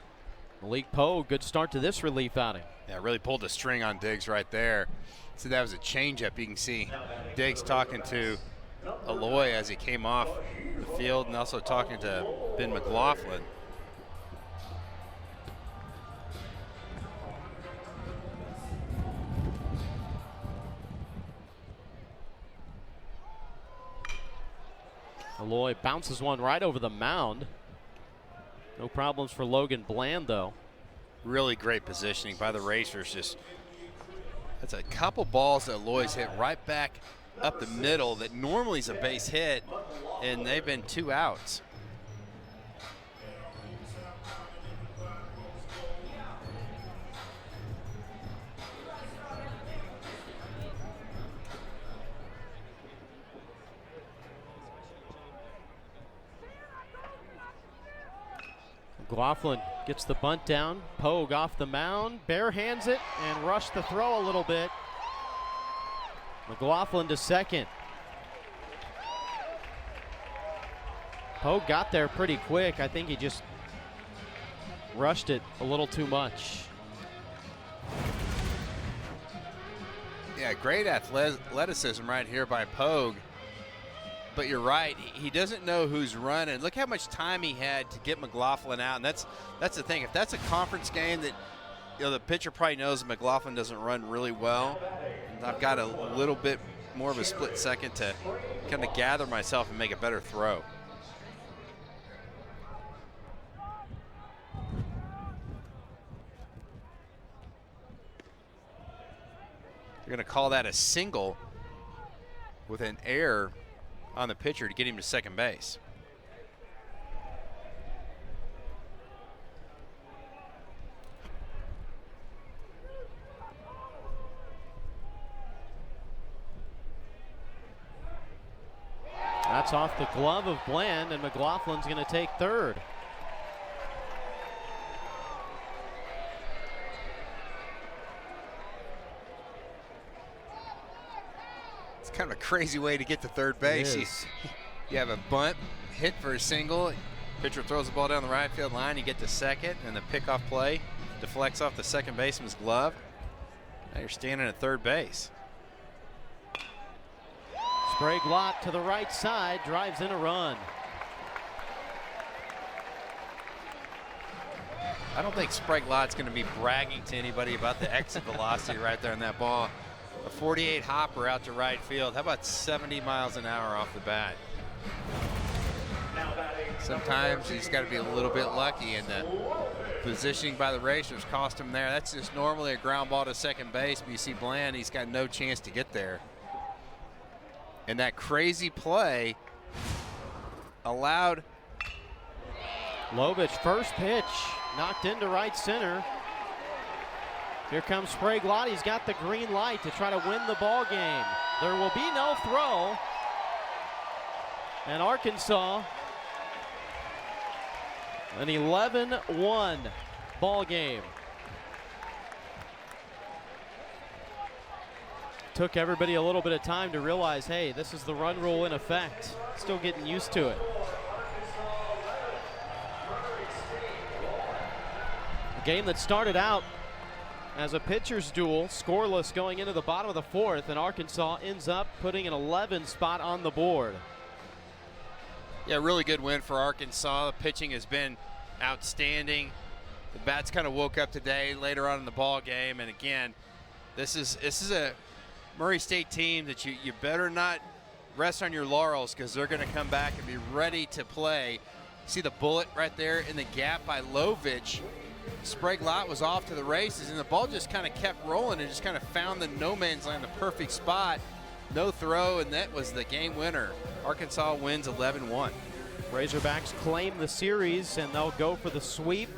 Malik Poe, good start to this relief outing. Yeah, really pulled the string on Diggs right there. So that was a changeup. You can see Diggs talking to Aloy as he came off the field, and also talking to Ben McLaughlin. Aloy bounces one right over the mound. No problems for Logan Bland, though. Really great positioning by the Racers. Just that's a couple balls that Aloy's hit right back up the middle that normally is a base hit, and they've been 2 outs. McLaughlin gets the bunt down. Pogue off the mound, bare hands it, and rushed the throw a little bit. McLaughlin to second. Pogue got there pretty quick. I think he just rushed it a little too much. Yeah, great athleticism right here by Pogue. But you're right, he doesn't know who's running. Look how much time he had to get McLaughlin out, and that's the thing. If that's a conference game that, you know, the pitcher probably knows that McLaughlin doesn't run really well, and I've got a little bit more of a split second to kind of gather myself and make a better throw. You're going to call that a single with an error on the pitcher to get him to second base. That's off the glove of Bland, and McLaughlin's going to take third. It's kind of a crazy way to get to third base. You have a bunt hit for a single. Pitcher throws the ball down the right field line. You get to second, and the pickoff play deflects off the second baseman's glove. Now you're standing at third base. Sprague Lott to the right side, drives in a run. I don't think Sprague Lott's going to be bragging to anybody about the exit velocity right there in that ball. A 48 hopper out to right field. How about 70 miles an hour off the bat? Sometimes you just got to be a little bit lucky, and the positioning by the Racers cost him there. That's just normally a ground ball to second base, but you see Bland, he's got no chance to get there. And that crazy play allowed Lovich, first pitch, knocked into right center. Here comes Sprague Lott. He's got the green light to try to win the ball game. There will be no throw. And Arkansas, an 11-1 ball game. Took everybody a little bit of time to realize, hey, this is the run rule in effect. Still getting used to it. A game that started out as a pitcher's duel, scoreless going into the bottom of the fourth, and Arkansas ends up putting an 11 spot on the board. Yeah, really good win for Arkansas. The pitching has been outstanding. The bats kind of woke up today later on in the ball game, and again, this is a Murray State team that you better not rest on your laurels because they're going to come back and be ready to play. See the bullet right there in the gap by Lovich. Sprague Lott was off to the races, and the ball just kind of kept rolling and just kind of found the no man's land, the perfect spot. No throw, and that was the game winner. Arkansas wins 11-1. Razorbacks claim the series, and they'll go for the sweep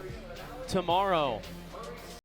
tomorrow.